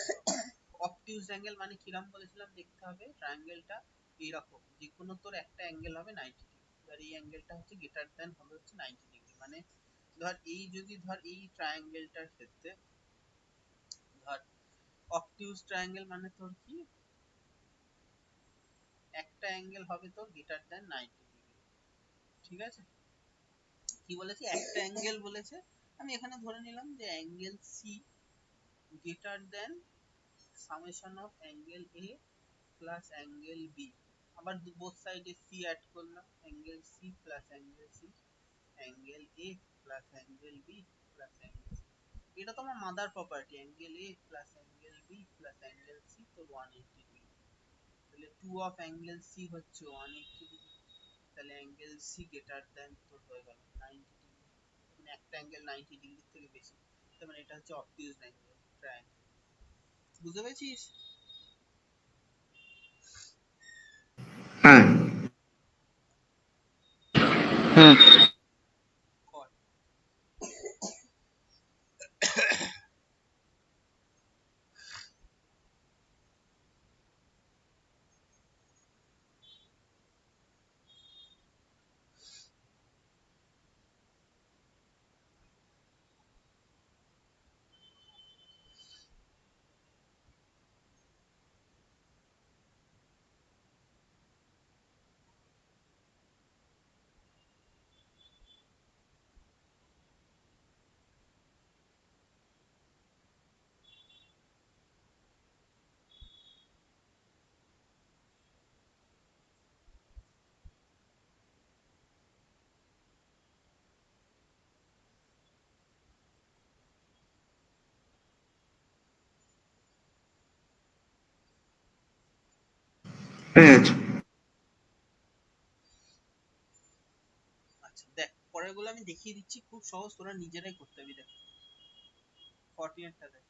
obtuse angle মানে কিরকম বলেছিলাম দেখতে হবে, ট্রায়াঙ্গেলটা এইরকম যে কোনো তোর একটা অ্যাঙ্গেল হবে 90 ডিগ্রি, আর এই অ্যাঙ্গেলটা হচ্ছে গ্রেটার দ্যান হবে হচ্ছে 90 ডিগ্রি, মানে ধর এই যদি ধর এই ট্রায়াঙ্গেলটার ক্ষেত্রে ধর obtuse ট্রায়াঙ্গেল মানে তোর কি একটা অ্যাঙ্গেল হবে তোর গ্রেটার দ্যান 90 ডিগ্রি, ঠিক আছে? কি বলেছে একটা অ্যাঙ্গেল বলেছে, আমি এখানে ধরে নিলাম যে angle C greater than summation of angle A plus angle B, আবার বোথ সাইডে সি অ্যাড করলাম, angle C plus angle C, angle A plus angle B plus angle C, এটা তোমার mother property, angle A plus angle B plus angle C তো 180 degree, তাহলে 2 of angle C হচ্ছে 180 degree, তাহলে angle C greater than তোর হয়ে গেল 90 degree, মানে একটা অ্যাঙ্গেল 90 ডিগ্রির থেকে বেশি, তার মানে এটা হচ্ছে অবটিউজ অ্যাঙ্গেল ট্রায়াঙ্গেল। বুঝতে পেরেছিস? হ্যাঁ হুম কর। হয়ে গেছে। আচ্ছা দেখ, পরের গুলো আমি দেখিয়ে দিচ্ছি, খুব সহজ, তোরা নিজেরাই করতে পারবি। দেখ 48টা দেখ,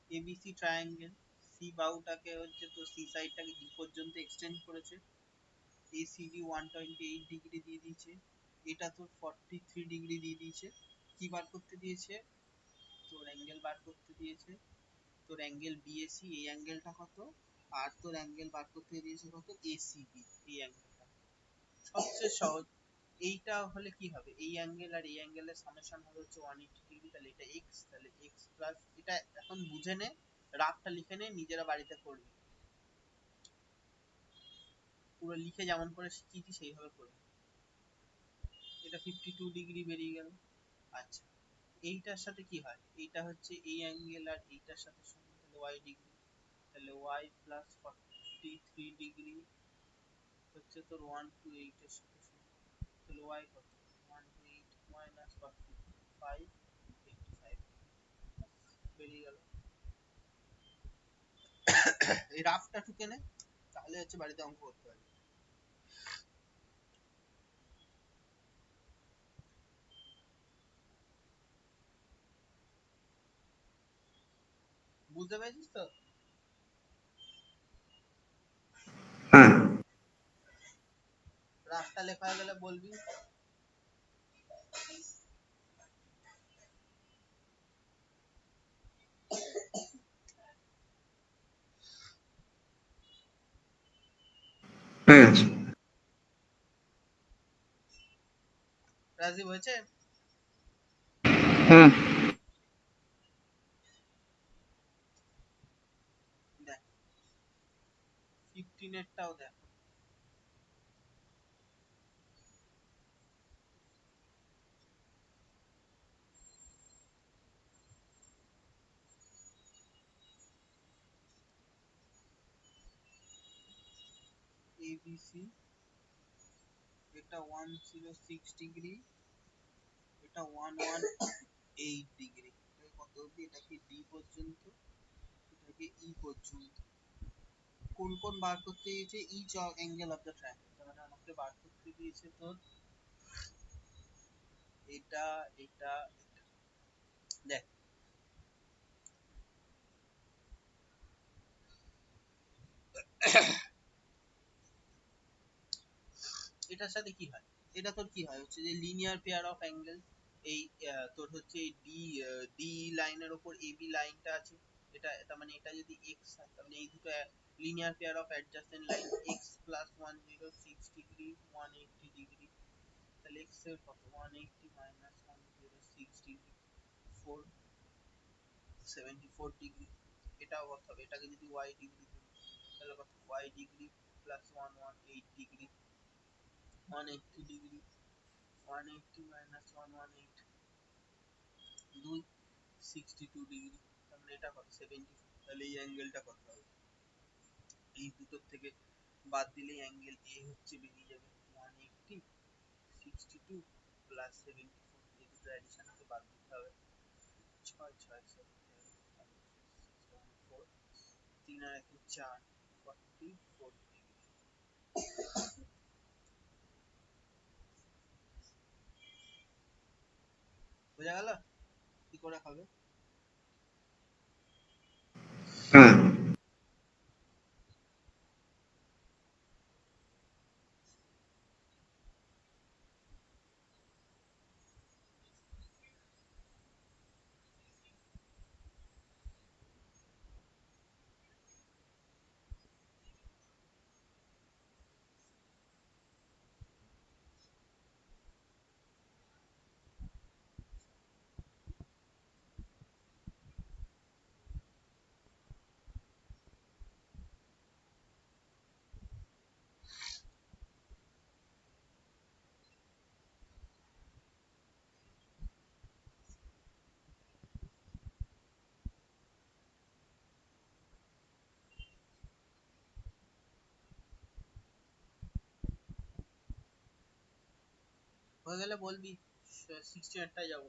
এবিসি ট্রায়াঙ্গেল, সি বাহুটাকে হচ্ছে তো সি সাইডটাকে ডি পর্যন্ত এক্সটেন্ড করেছে, এসিডি 128 ডিগ্রি দিয়ে দিয়েছে, এটা তোর 43 ডিগ্রি দিয়ে দিয়েছে। কি বার করতে দিয়েছে? তোর অ্যাঙ্গেল বার করতে দিয়েছে, তোর অ্যাঙ্গেল বিএসি, এই অ্যাঙ্গেলটা কত, আর তোর অ্যাঙ্গেল বার করতে দিয়েছে কত, এসিবি, এই অ্যাঙ্গেলটা। সবচেয়ে সহজ, এইটা হলে কি হবে, এই অ্যাঙ্গেল আর এই অ্যাঙ্গেলের সামেশন হবে হচ্ছে 180 ডিগ্রি, তাহলে এটা এক্স, তাহলে এক্স প্লাস, এটা এখন বুঝে নে, রাফটা লিখে নে, নিজেরা বাড়িতে করবি, পুরো লিখে যেমন করে শিখিয়েছি সেইভাবে করবি। এটা 52 ডিগ্রি বেরিয়ে গেল। আচ্ছা, এইটার সাথে কি হয়, এইটা হচ্ছে এই অ্যাঙ্গেল আর এইটার সাথে সমান, তাহলে ওয়াই ডিগ্রি, তাহলে ওয়াই প্লাস 43 ডিগ্রি হচ্ছে তোর 128 এর সাথে সমান, তাহলে ওয়াই কত, 128 মাইনাস 45, 85 বেরিয়ে গেল। এই রাফটা টুকে নে, তাহলে হচ্ছে বাড়িতে অঙ্ক করতে পারবি। বুঝতে পেরেছিস তো? হ্যাঁ রাফটা লেখা হয়ে গেলে বলবি। হয়ে গেছে। রাজীব হয়েছে? হুম দেখ 15 এরটাও দেখ, এবিসি, এটা 106 ডিগ্রি, এটা 118 ডিগ্রি, এটা কত অবধি, এটা কি ডি পর্যন্ত, এটাকে ই পর্যন্ত। কোন কোন বার করতে দিয়েছে, each angle of the triangle, তার মানে আমাকে বার করতে দিয়েছে তোর এটা, এটা, এটা। দেখ এটার সাথে কি হয়, এটা তোর কি হয় হচ্ছে যে লিনিয়ার পেয়ার অফ অ্যাঙ্গেল, এই তোর হচ্ছে ডি, ডি লাইনের উপর এবি লাইনটা আছে, এটা তার মানে এটা যদি এক্স হয়, তার মানে এই দুটো linear pair of adjacent line, x plus 106 degree 180 degree, তাহলে এক্স এর কত, 180 মাইনাস 106 ডিগ্রি, 474 ডিগ্রি, এটাও কত হবে, এটাকে যদি ওয়াই ডিগ্রি ধরি, তাহলে কত, Y degree plus 118 degree, 180 degree, 180 minus 118, 262 degree, তার মানে এটা কত, 74, তাহলে এই অ্যাঙ্গেলটা কত হবে, এই দুটোর থেকে বাদ দিলেই অ্যাঙ্গেল এ হচ্ছে বেরিয়ে যাবে 180, 62 প্লাস 74, এই দুটো অ্যাডিশন থেকে বাদ দিতে হবে, 6 6 7 4, 3 আর 1 4, 44 ডিগ্রি। বোঝা গেল কি করে হবে? হ্যাঁ হয়ে গেলে বলবি 68টায় যাবো।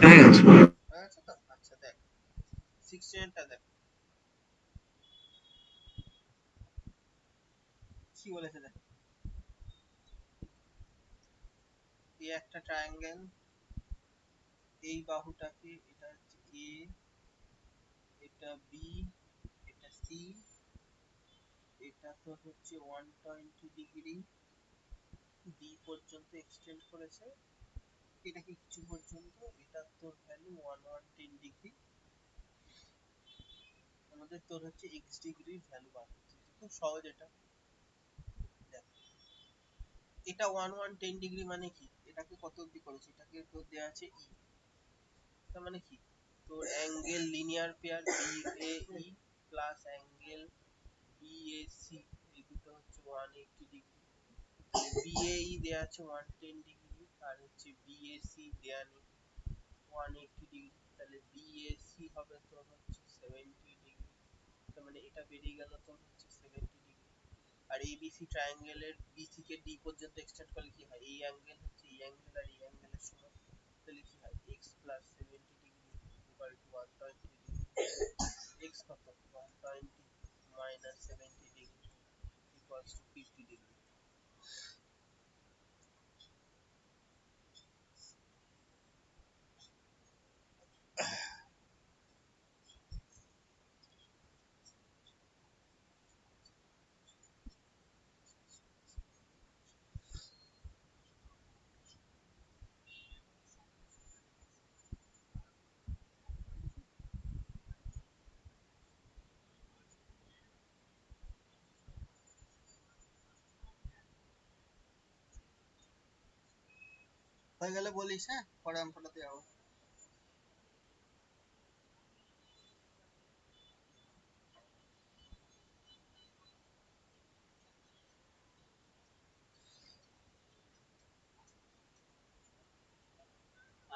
হয়ে গেছে। হয়ে গেছে তো? আচ্ছা দেখ 69টা দেখ কি বলেছে দেখ। এই একটা ট্রায়াঙ্গেল, এই বাহুটাকে, এটা হচ্ছে এ, এটা বি, এটা সি, এটা তো হচ্ছে 120 ডিগ্রি বি পর্যন্ত এক্সটেন্ড করেছে, এটাকে কিছু পর্যন্ত, এটা তোর ভ্যালু 110 ডিগ্রি। আমাদের তোর হচ্ছে এক্স ডিগ্রির ভ্যালু বার করতে হবে। খুব সহজ এটা। দেখ এটা 110 ডিগ্রি মানে কি, এটাকে কত অবধি করেছে, এটাকে তোর দেওয়া আছে ই, তার মানে কি তোর angle linear pair বিএই plus angle BAC, এই দুটো হচ্ছে 180 ডিগ্রি। বিএই দেওয়া আছে 110 ডিগ্রি, আর হচ্ছে বিএসি দেওয়া নেই 180 ডিগ্রি, তাহলে বিএসি হবে তোর হচ্ছে 70 ডিগ্রি। তার মানে এটা বেরিয়ে গেল তোর হচ্ছে 70 ডিগ্রি। আর এবিসি ট্রায়াঙ্গেলের বিসি কে ডি পর্যন্ত এক্সটেন্ড করলে কি হয়, এই অ্যাঙ্গেল হচ্ছে এই অ্যাঙ্গেল আর এই অ্যাঙ্গেলের সমান, তাহলে কি হয় x plus 70 degree equal to 120 degree. X কত 120 minus 70 degree equals to 50 degree. হয়ে গেলে বলিস, হ্যাঁ পরে আমি ফটোতে যাবো।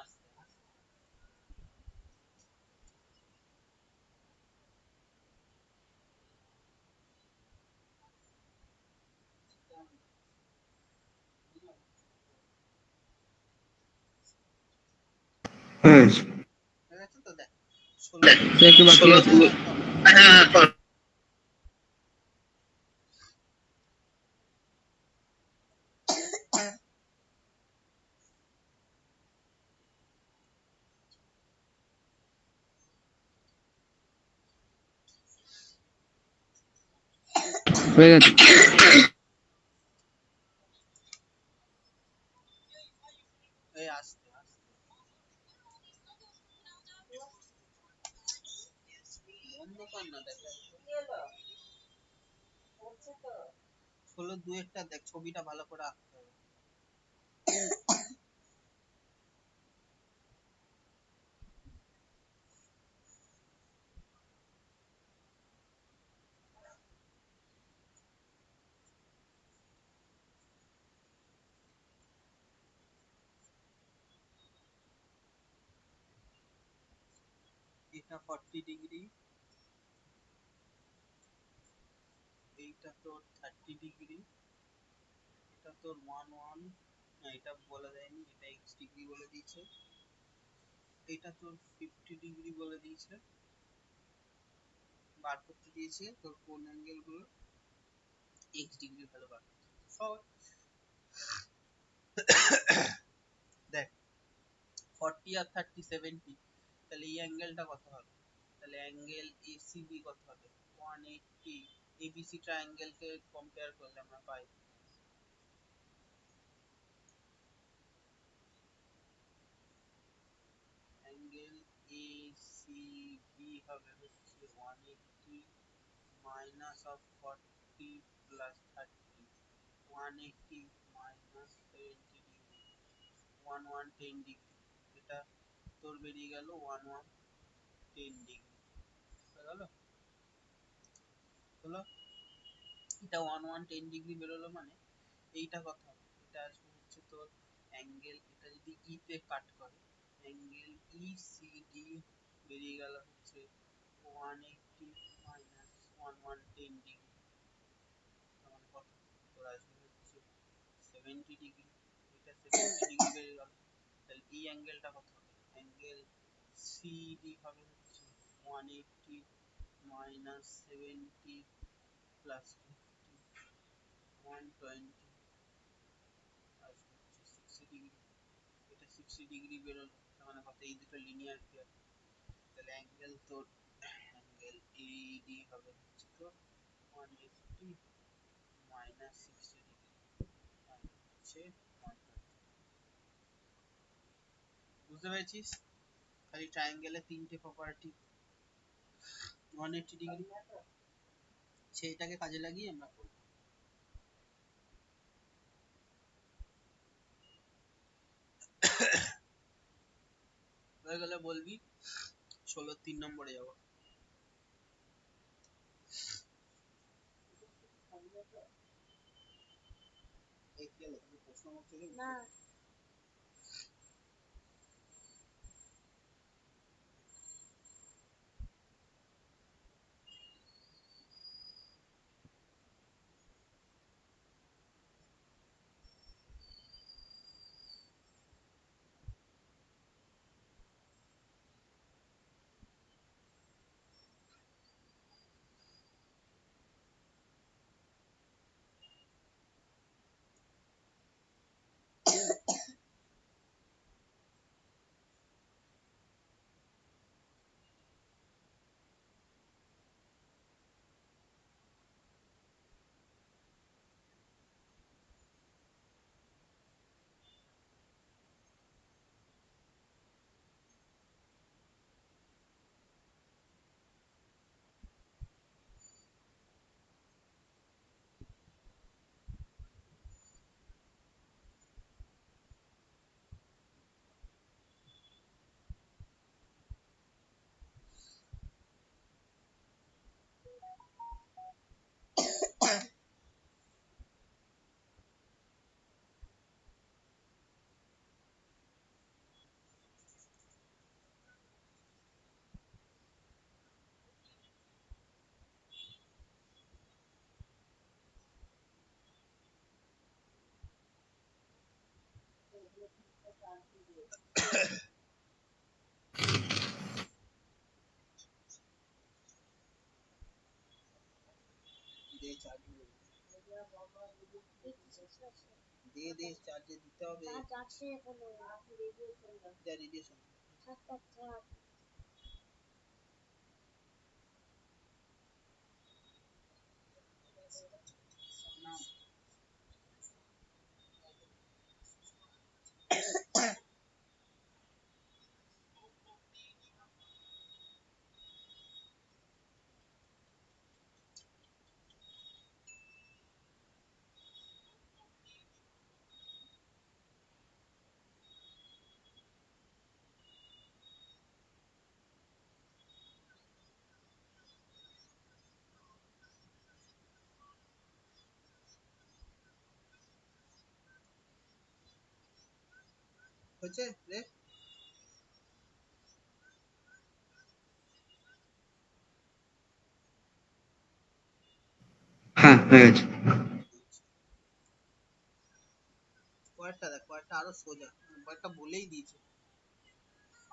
আস্তে আস্তে। হয়ে গেছে। হয়ে গেছে তো দেখ 16। তো একটু বাকি আছে। হ্যাঁ, কর। হয়ে গেছে। এই আস্তে আস্তে বন্ধ কর না, দেখা কি হলো? হচ্ছে তো। 16 দু একটা দেখ, ছবিটা ভালো করে আঁকতে হবে। এটা 40°, এইটা তোর 30°, এটা তোর 1 না এটা বলা যায়নি, এটা x ডিগ্রি বলে দিয়েছে, এটা তোর 50° বলে দিয়েছে, বার করতে দিয়েছে তোর কোন অ্যাঙ্গেল গুলো x ডিগ্রি ভ্যালু বার করতে সহজ। দেখ 40 আর 30 70, তাহলে এই অ্যাঙ্গেলটা কত হবে? তাহলে অ্যাঙ্গেল এসিবি কত হবে? 180। এবিসি ট্রায়াঙ্গেলকে কম্পেয়ার করলে আমরা পাই অ্যাঙ্গেল এসিবি হবে হচ্ছে 180 মাইনাস অফ 40 প্লাস 30, 180 মাইনাস 70°, 1110°, এটা তোর বেরিয়ে গেল 1110°। হলো হলো এটা 1110° বেরোলো, মানে এইটা কথা হবে, এটা আসবে হচ্ছে তোর অ্যাঙ্গেল, এটা যদি ই তে কাট করে অ্যাঙ্গেল ইসিডি বেরিয়ে গেল হচ্ছে 180 মাইনাস 1110°, মানে কত তোর আসবে হচ্ছে 70°, এটা 70° বেরিয়ে গেল, তাহলে এই অ্যাঙ্গেলটা কত হবে? অ্যাঙ্গেল সিডি হবে হচ্ছে 180 মাইনাস 70 প্লাস 50, 120 আসবে হচ্ছে 60°, এটা 60° বেরোলো, তার মানে কত? এই দুটো লিনিয়ার পেয়ার, তাহলে অ্যাঙ্গেল তোর অ্যাঙ্গেল এডি হবে হচ্ছে তোর 180 মাইনাস 60°, মানে হচ্ছে 120। বুঝতে পেরেছিস? খালি ট্রায়াঙ্গেলের তিনটে প্রপার্টি, 180°, সেইটাকে কাজে লাগিয়ে আমরা করব। হয়ে গেলে বলবি 16 3 নম্বরে যাব। এই কি হলো, তুমি প্রশ্ন করতে না দে চার্জ দে চার্জে দিতে হবে, যা রেডিয়েশন না। হচ্ছে রে? হ্যাঁ হয়ে গেছে। পরেরটা দেখ, পরেরটা আরো সোজা, পরেরটা বলেই দিয়েছে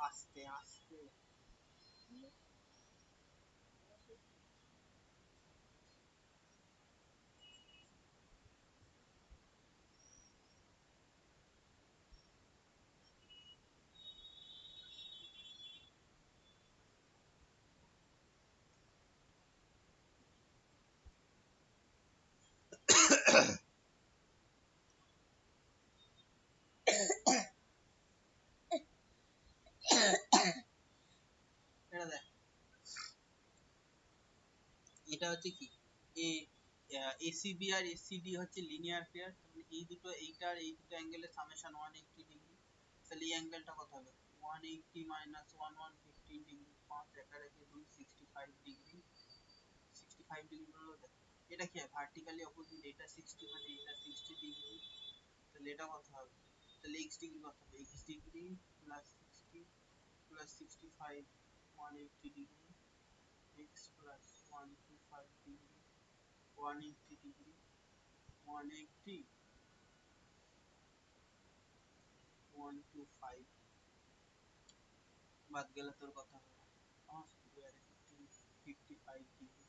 আস্তে আস্তে। এটা দেখ, এটা হচ্ছে কি, এ এসিবি আর এসিডি হচ্ছে লিনিয়ার পেয়ার, মানে এই দুটো, এইটা আর এই দুটো অ্যাঙ্গেলের সামেশন 180 ডিগ্রি। তাহলে এই অ্যাঙ্গেলটা কত হবে? 180 মাইনাস 1115 ডিগ্রি, 5 একা রেখে 2 65 ডিগ্রি। 65 ডিগ্রি হলো। দেখ এটা কি হয়, ভার্টিক্যালি অপোজিট, এটা 60 মানে এটা 60 ডিগ্রি। তাহলে এটা কত হবে? তাহলে x ডিগ্রি কত হবে? x degree plus 60 plus 65 180 degree, x plus 125 degree 180 degree 180 125 বাদ গেলে তোর কত হবে? 55 ডিগ্রি।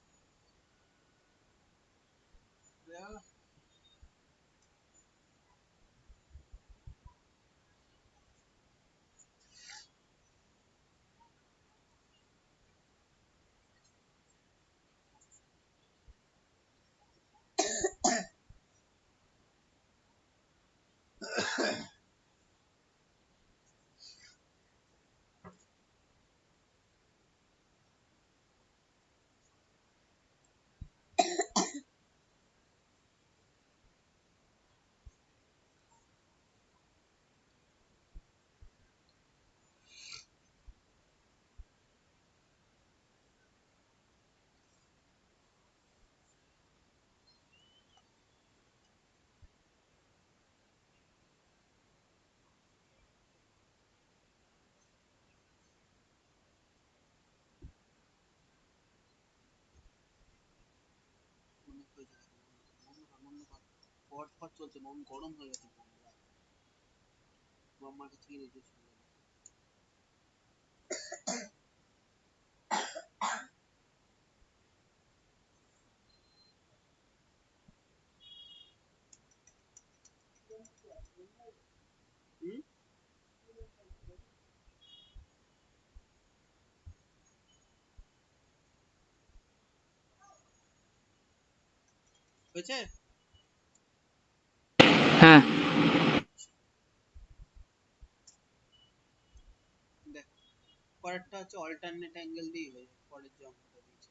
অনেক হয়েছে, পট ফট চলছে, মন গরম হয়ে গেছে। মাম্মার কাছে গিয়ে রেডিও শুনলাম। হুম, হয়েছে। হ্যাঁ দেখ পরেরটা হচ্ছে অল্টারনেট অ্যাঙ্গেল দিয়ে হয়ে যাবে, পরের যে অঙ্কটা দিয়েছে।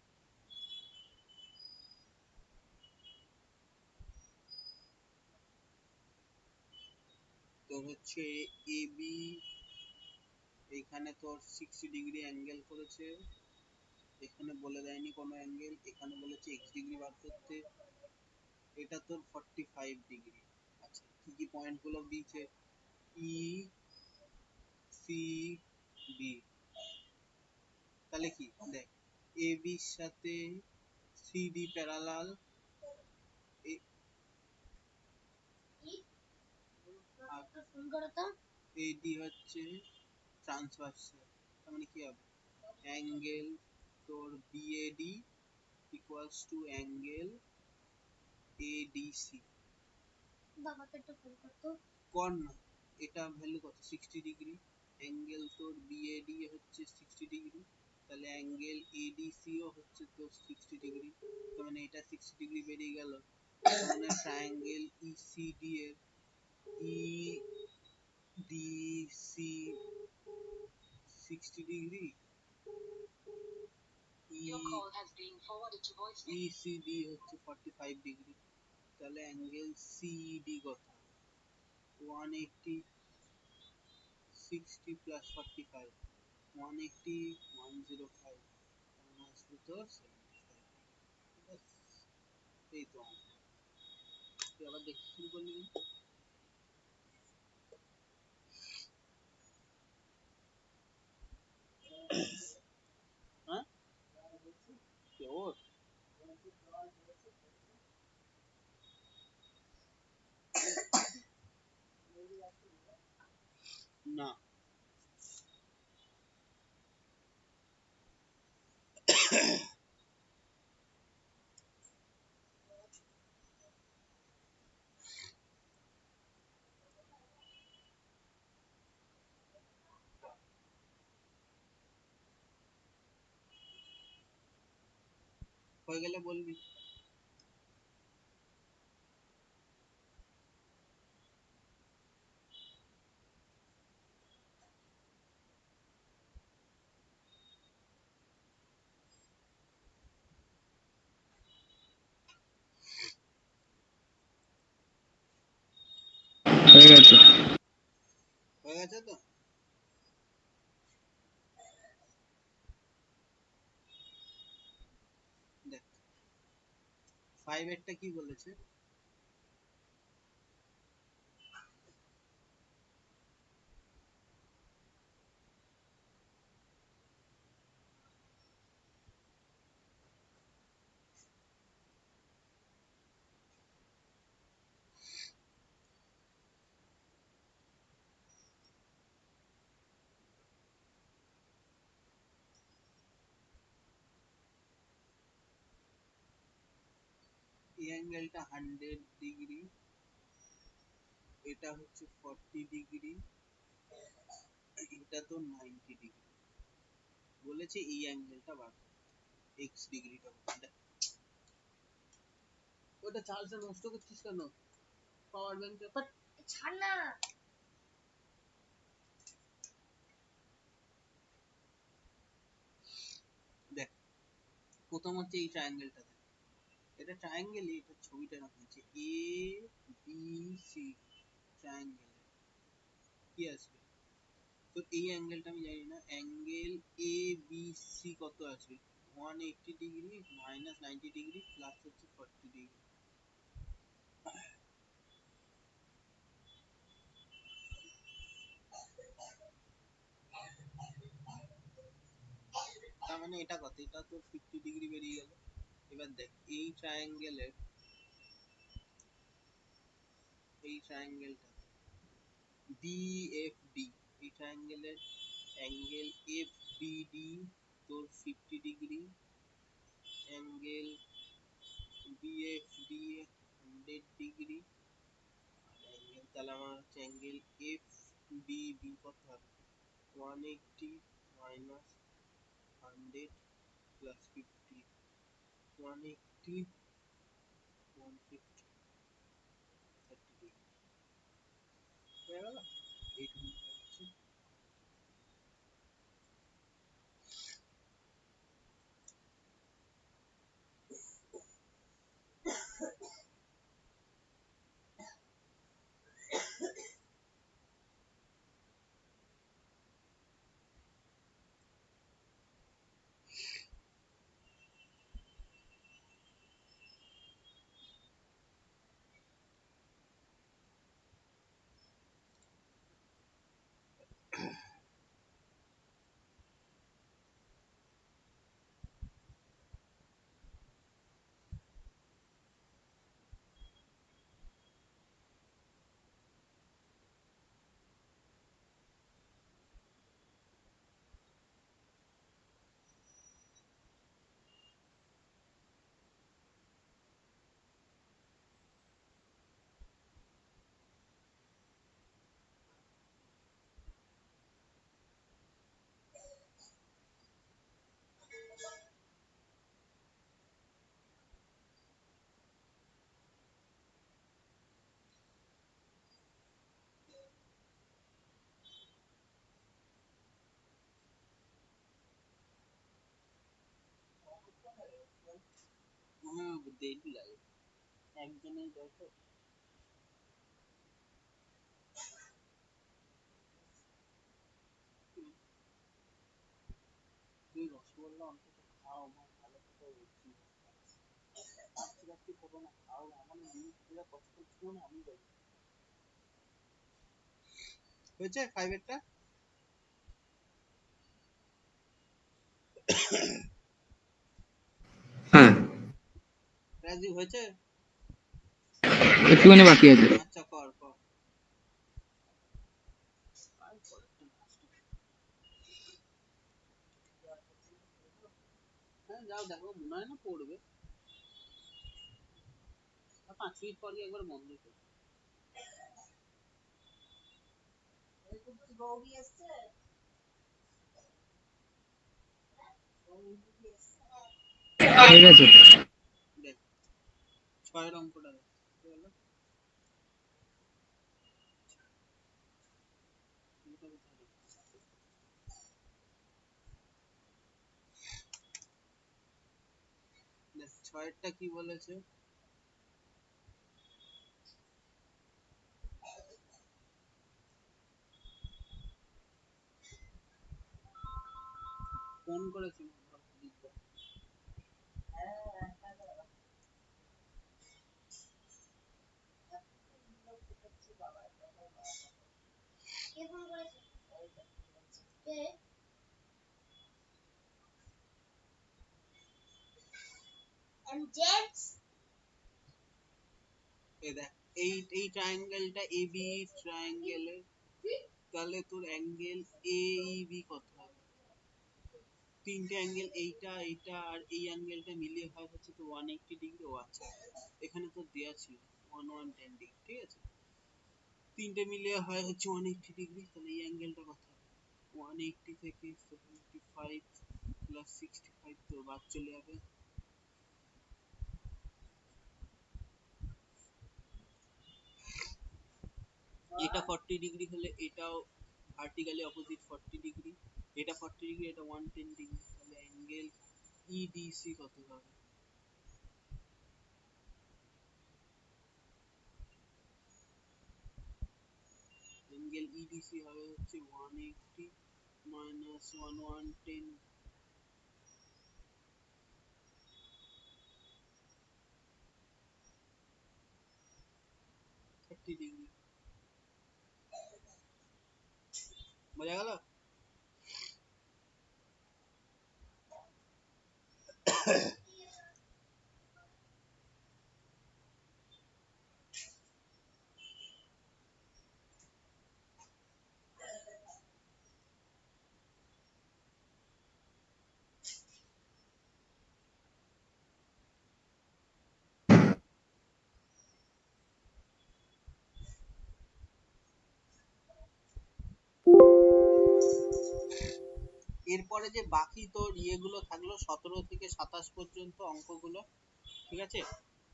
তো হচ্ছে এ বি, এইখানে তোর 60 ডিগ্রি অ্যাঙ্গেল করেছে, এখানে বলে দেয়নি কোনো অ্যাঙ্গেল, এখানে বলেছে x ডিগ্রি বার করতে, এটা তোর 45 ডিগ্রি। আচ্ছা কি কি পয়েন্ট গুলো দিয়েছে? ই সি ডি, তাহলে কি দেখ, এ বির সাথে সি ডি প্যারালাল, এডি হচ্ছে ট্রান্সভার্সাল। তার মানে কি হবে, অ্যাঙ্গেল তোর BAD equals to angle ADC. বাবাকে একটু ফোন করতো কর না। এটা ভ্যালু কত? 60 ডিগ্রি। অ্যাঙ্গেল তোর বিএডি হচ্ছে 60 ডিগ্রি, তাহলে অ্যাঙ্গেল এডিসি ও হচ্ছে তোর 60 ডিগ্রি। তার মানে এটা 60 ডিগ্রি বেরিয়ে গেল। তার মানে ট্রায়াঙ্গেল ইসিডি এর ইডিসি 60 ডিগ্রি, ইসিডি হচ্ছে 45 ডিগ্রি। তাহলে অ্যাঙ্গেল সিইডি কত হবে? 180 60 প্লাস 45 180 105, মানে আসলে তো 75 ডিগ্রি। এই তো অঙ্ক। তুই আবার দেখতে শুরু করলি কেন? না, হয়ে গেলে বলবি। হয়ে গেছে। হয়ে গেছে তো? দেখ 5 এরটা কি বলেছে? এই অ্যাঙ্গেলটা 100 ডিগ্রি, এটা হচ্ছে 40 ডিগ্রি, এটা তো 90 ডিগ্রি। বলেছে এই অ্যাঙ্গেলটা বার করতে, এক্স ডিগ্রিটা বলছে। ওটা চার্জটা নষ্ট করছিস কেন? পাওয়ার ব্যাংকটা বাট ছাড় না। দেখ, প্রথম হচ্ছে এই ট্রায়াঙ্গেলটা দেখ, এটা ট্রায়াঙ্গেলই, এটা ছবিটা রাখা হয়েছে এ বি সি ট্রায়াঙ্গেল, কি আসবে? তো এই অ্যাঙ্গেলটা আমি জানি না, অ্যাঙ্গেল এ বি সি কত আছে? 180 ডিগ্রি মাইনাস 90 ডিগ্রি প্লাস হচ্ছে 40 ডিগ্রি। তার মানে এটা কত? এটা তো 50 ডিগ্রি বেরিয়ে গেল। এবার দেখ এই ট্রায়াঙ্গেলের, এই ট্রায়াঙ্গেলটা বিএফডি, এই ট্রায়াঙ্গেলের অ্যাঙ্গেল এফবিডি তোর 50 ডিগ্রি, অ্যাঙ্গেল বিএফডি 100 ডিগ্রি, আর অ্যাঙ্গেল তাহলে আমার হচ্ছে অ্যাঙ্গেল এফডিবি কত হবে? 180 মাইনাস 100 প্লাস 50, 180 150 30 ডিগ্রি হয়ে গেল। এইটুকু হচ্ছে দেরি লাগে, একজনেই দেয় তো। তুই রসগোল্লা অন্তত খাও, আমার ভালো কথা বলছি, কাচ্চি কাচ্চি করবো না, খাও। আমার জিনিস যেটা পছন্দ ছিল না আমি বলি। হয়েছে 5 এরটা? হ্যাঁ, রাজীব হয়েছে? একটুখানি বাকি আছে। আচ্ছা কর কর। আর দাঁড়াও দেখো মনে হয় না পড়বে। 5 মিনিট পর একবার বন্ধ করো। গৌরী এসছে, গৌরী দিদি এসছে। ঠিক আছে। দেখ 6 অঙ্কটা দেখ কি হলো? এটা কোথায় রে? দেখ 6টা কি বলেছে? ফোন করেছিল দিদা। হ্যাঁ, বিরক্ত করছে বাবা, তখন বাবা কে ফোন করেছে? ওই তো বলছে। কে? জেন্টস। এই দেখ এই ট্রায়াঙ্গেলটা এবি ট্রায়াঙ্গেলের, তাহলে তোর অ্যাঙ্গেল এইবি কত হবে? তিনটে অ্যাঙ্গেল এইটা এইটা আর এই অ্যাঙ্গেলটা মিলিয়ে হয় হচ্ছে তো 180 ডিগ্রি। ও আচ্ছা, এখানে তো দেয়া ছিল 110 ডিগ্রি, ঠিক আছে। তিনটে মিলিয়ে হয় হচ্ছে 180 ডিগ্রি, তাহলে এই অ্যাঙ্গেলটা কত হবে? 180 থেকে 75 প্লাস 65 তো বাদ চলে যাবে। এটা 40 ডিগ্রি হলে এটাও ভার্টিক্যালি অপোজিট 40 ডিগ্রি, এটা 40 ডিগ্রি, এটা 110 ডিগ্রি, তাহলে অ্যাঙ্গেল ইডিসি কত হবে? অ্যাঙ্গেল ইডিসি হবে হচ্ছে 180 মাইনাস 110, 30 ডিগ্রি। বোঝা গেল? এরপরে যে বাকি তোর ইয়েগুলো থাকলো 17 থেকে 27 পর্যন্ত অঙ্কগুলো, ঠিক আছে,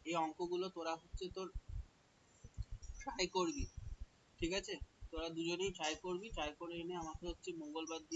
এই অঙ্কগুলো তোরা হচ্ছে তোর ট্রাই করবি, ঠিক আছে। তোরা দুজনেই ট্রাই করবি, ট্রাই করে এনে আমাকে হচ্ছে মঙ্গলবার দিন